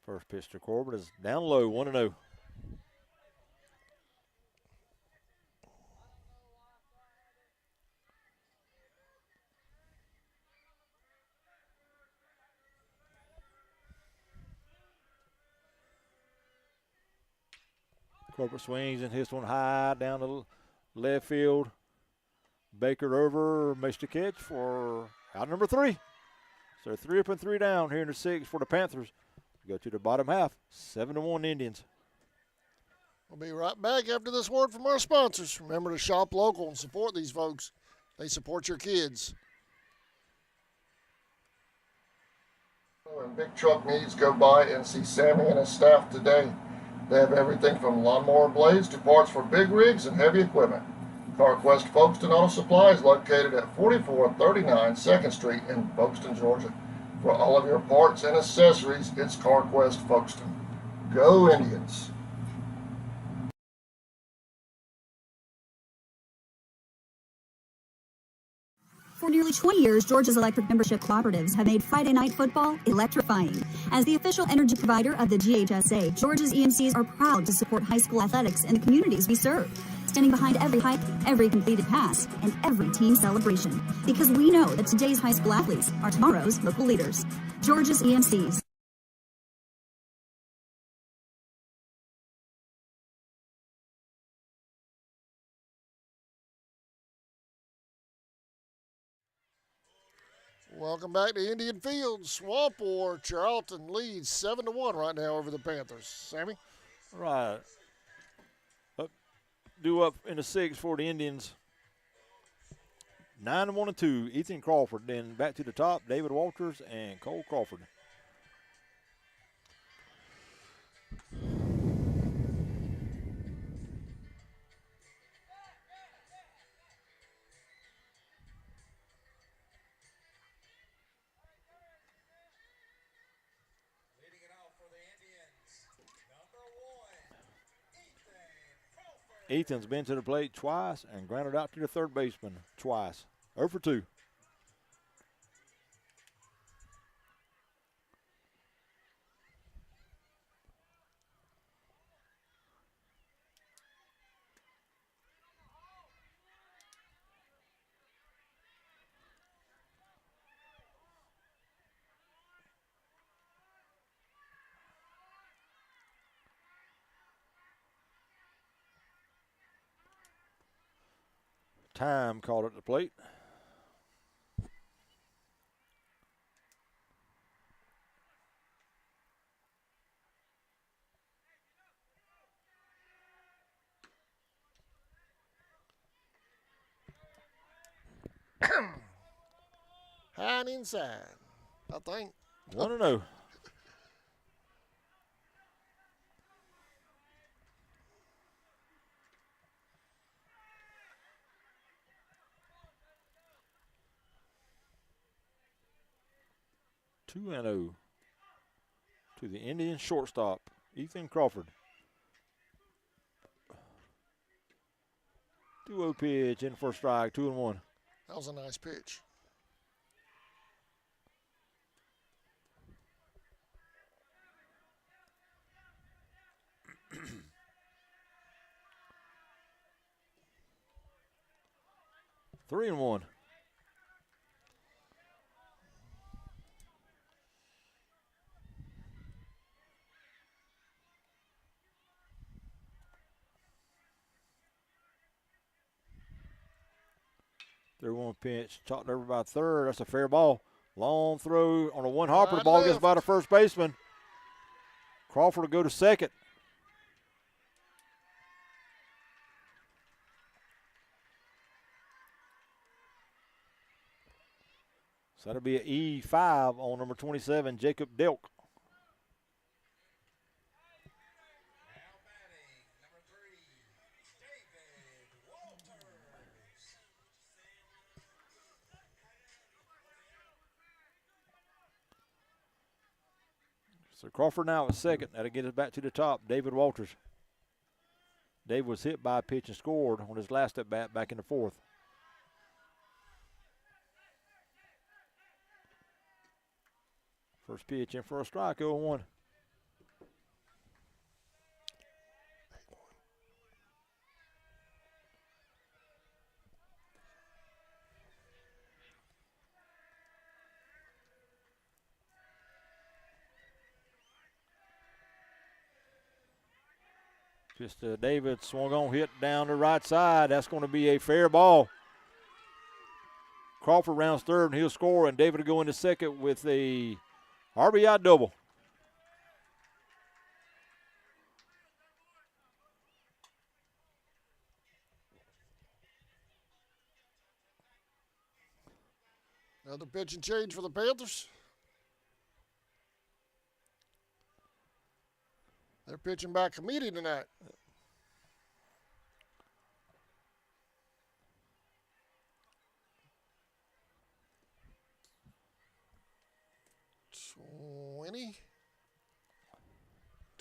First pitch to Corbett is down low, 1-0. Corbett swings and hits one high down the left field. Baker over, makes the catch for out number 3. So 3 up and 3 down here in the 6th for the Panthers. Go to the bottom half, 7-1 Indians. We'll be right back after this word from our sponsors. Remember to shop local and support these folks. They support your kids. When big truck needs, go by and see Sammy and his staff today. They have everything from lawnmower blades to parts for big rigs and heavy equipment. CarQuest Folkestone Auto Supply is located at 4439 2nd Street in Folkestone, Georgia. For all of your parts and accessories, it's CarQuest Folkestone. Go Indians! For nearly 20 years, Georgia's electric membership cooperatives have made Friday night football electrifying. As the official energy provider of the GHSA, Georgia's EMCs are proud to support high school athletics in the communities we serve, standing behind every hike, every completed pass, and every team celebration. Because we know that today's high school athletes are tomorrow's local leaders. Georgia's EMCs. Welcome back to Indian Fields. Swamp War Charlton leads 7-1 right now over the Panthers. Sammy? Right. Up in the 6th for the Indians. 9-1-2. Ethan Crawford. Then back to the top, David Walters and Cole Crawford. Ethan's been to the plate twice and grounded out to the third baseman twice. 0 for 2. Time called at the plate. High and inside, I think. 1-0. Two and 0 to the Indian shortstop, Ethan Crawford. 2-0 pitch in for a strike, 2-1. That was a nice pitch. Three and 1. They're one pitch, chopped over by third. That's a fair ball. Long throw on a one hopper. The ball gets by the first baseman. Crawford will go to second. So that'll be an E5 on number 27, Jacob Delk. So Crawford now at second. That'll get us back to the top. David Walters. Dave was hit by a pitch and scored on his last at bat back in the fourth. First pitch in for a strike, 0-1. Just David swung on, hit down the right side. That's going to be a fair ball. Crawford rounds third, and he'll score, and David will go into second with a RBI double. Another pitch and change for the Panthers. They're pitching by committee tonight.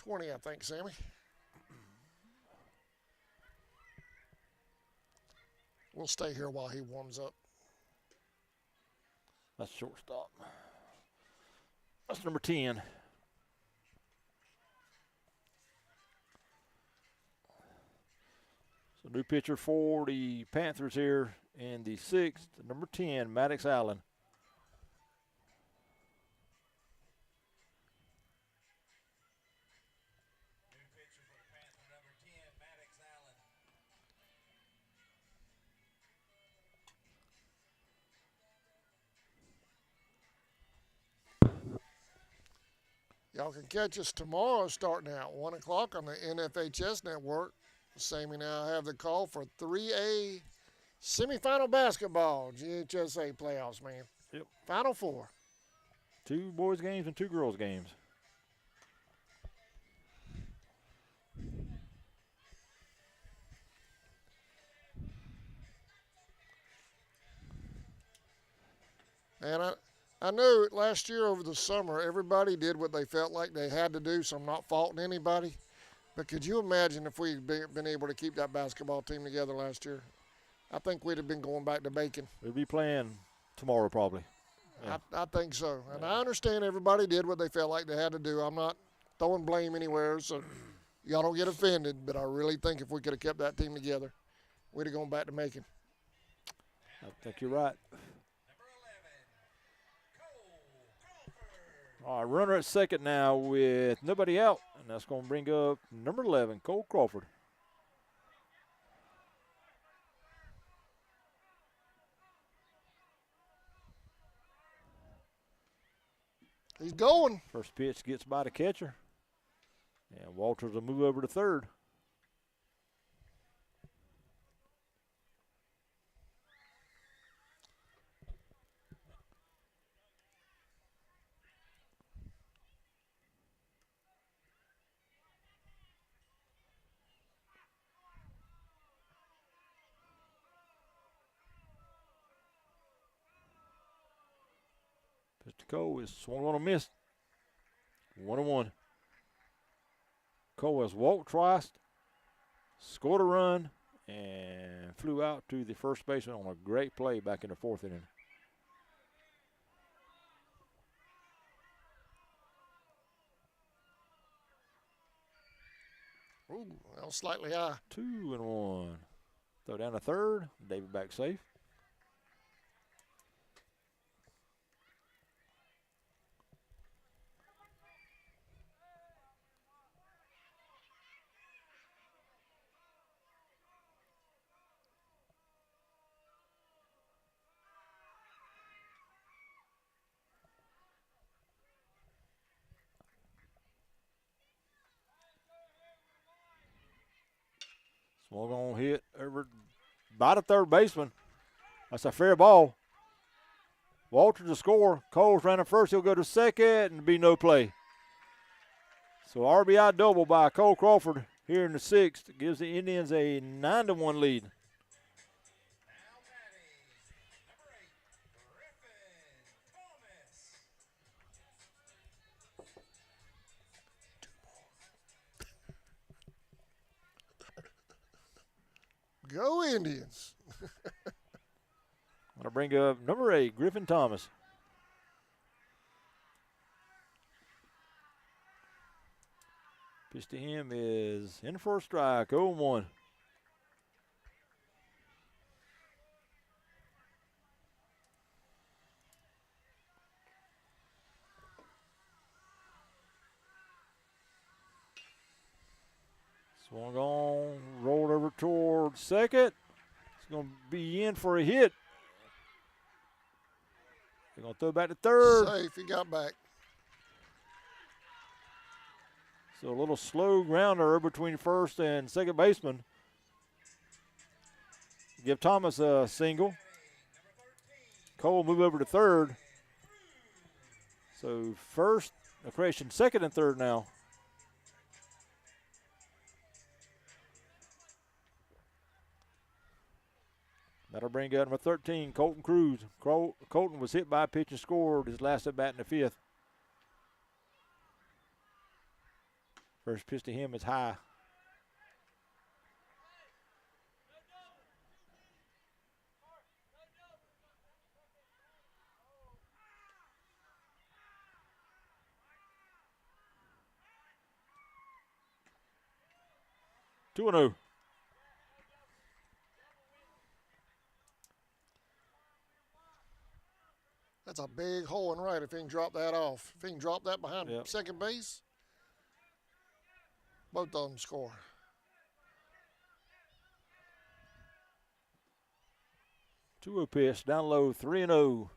$20, I think, Sammy. We'll stay here while he warms up. That's shortstop. That's number 10. So new pitcher for the Panthers here in the sixth, number 10, Maddox Allen. Y'all can catch us tomorrow starting at 1 o'clock on the NFHS network. Sammy now have the call for 3A semifinal basketball, GHSA playoffs, man. Yep. Final four. 2 boys games and 2 girls games. And I know last year over the summer, everybody did what they felt like they had to do, so I'm not faulting anybody. But could you imagine if we'd been able to keep that basketball team together last year? I think we'd have been going back to Bacon. We'll be playing tomorrow probably. Yeah. I think so. And I understand everybody did what they felt like they had to do. I'm not throwing blame anywhere, so y'all don't get offended. But I really think if we could have kept that team together, we'd have gone back to Macon. I think you're right. All right, runner at second now with nobody out, and that's going to bring up number 11, Cole Crawford. He's going. First pitch gets by the catcher. And Walters will move over to third. Mr. Cole is swung on a miss. 1-1. Cole has walked twice, scored a run, and flew out to the first baseman on a great play back in the fourth inning. Ooh, that was slightly high. 2-1. Throw down to third. David back safe. Swung on, hit over by the third baseman. That's a fair ball. Walters to score. Cole's running first. He'll go to second and be no play. So RBI double by Cole Crawford here in the sixth gives the Indians a 9-1 lead. Go Indians. I'm going to bring up number 8, Griffin Thomas. Pitch to him is in for a strike, 0-1. Swung on, rolled over toward second. It's going to be in for a hit. They're going to throw back to third. Safe, he got back. So a little slow grounder between first and second baseman. Give Thomas a single. Cole move over to third. So first, correction, second and third now. That'll bring out number 13, Colton Cruz. Colton was hit by a pitch and scored his last at bat in the fifth. First pitch to him is high. Two and 0. That's a big hole in right if he can drop that off. If he can drop that behind second base, both of them score. Two-oh pitch, down low, 3-0.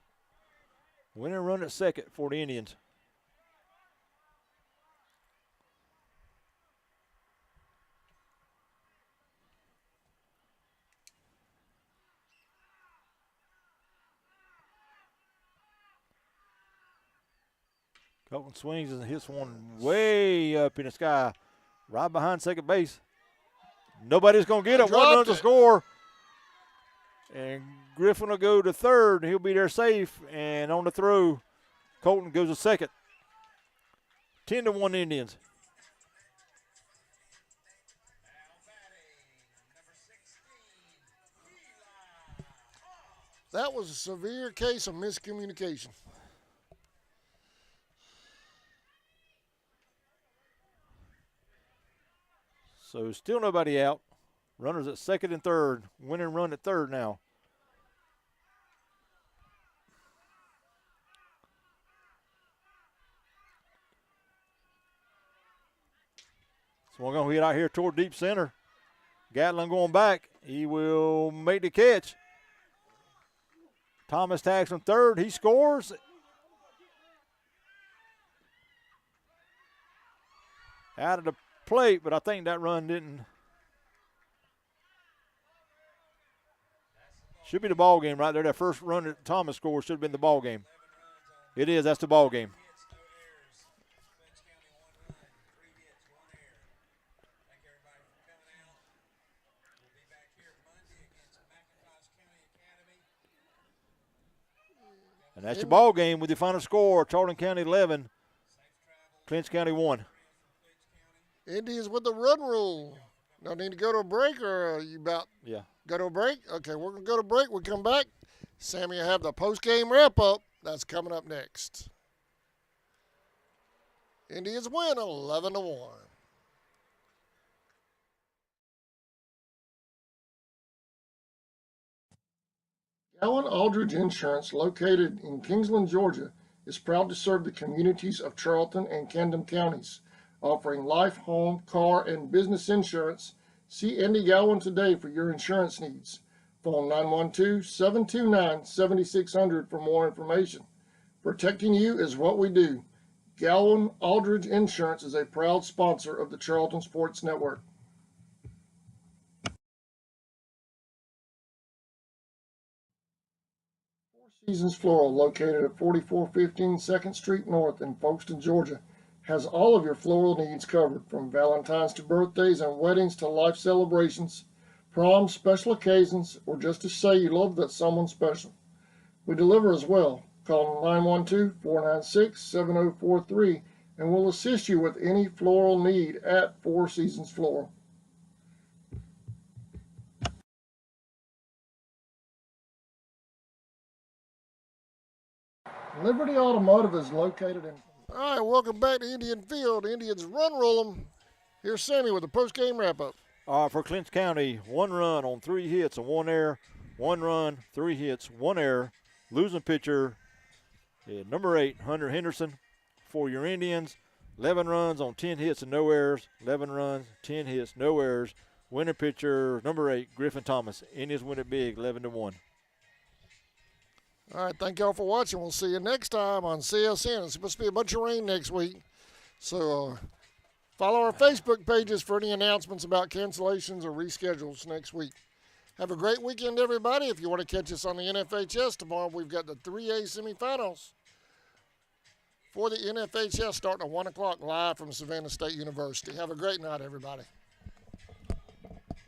Winning run at second for the Indians. Colton swings and hits one way up in the sky, right behind second base. Nobody's going to get it. One run to score. And Griffin will go to third. He'll be there safe. And on the throw, Colton goes to second. 10-1 Indians. That was a severe case of miscommunication. So still nobody out. Runners at second and third. Winning run at third now. So we're going to hit out here toward deep center. Gatlin going back. He will make the catch. Thomas tags from third. He scores. out of the plate, but I think that run didn't. Should be the ball game right there. That first run that Thomas scored should have been the ball game. It is. That's the ball game. And that's your ball game with the final score: Charlton County 11, Clinch County 1. Indians with the run rule. No need to go to a break, or are you about go to a break? Okay, we're going to go to break. We'll come back. Sammy will have the post-game wrap-up. That's coming up next. Indians win 11-1. Allen Aldridge Insurance, located in Kingsland, Georgia, is proud to serve the communities of Charlton and Camden counties, offering life, home, car, and business insurance. See Andy Gowan today for your insurance needs. Phone 912-729-7600 for more information. Protecting you is what we do. Gowan Aldridge Insurance is a proud sponsor of the Charlton Sports Network. Four Seasons Floral, located at 4415 2nd Street North in Folkestone, Georgia, has all of your floral needs covered, from Valentine's to birthdays and weddings to life celebrations, proms, special occasions, or just to say you love that someone special. We deliver as well. Call 912-496-7043 and we'll assist you with any floral need at Four Seasons Floral. Liberty Automotive is located in... All right, welcome back to Indian Field. Indians run roll them. Here's Sammy with the post-game wrap-up. All right, for Clinch County, 1 run on 3 hits and 1 error. 1 run, 3 hits, 1 error. Losing pitcher, number 8, Hunter Henderson. For your Indians, 11 runs on 10 hits and no errors. 11 runs, 10 hits, no errors. Winning pitcher, number 8, Griffin Thomas. Indians win it big, 11-1. All right, thank y'all for watching. We'll see you next time on CSN. It's supposed to be a bunch of rain next week. So follow our Facebook pages for any announcements about cancellations or reschedules next week. Have a great weekend, everybody. If you want to catch us on the NFHS tomorrow, we've got the 3A semifinals for the NFHS starting at 1 o'clock live from Savannah State University. Have a great night, everybody.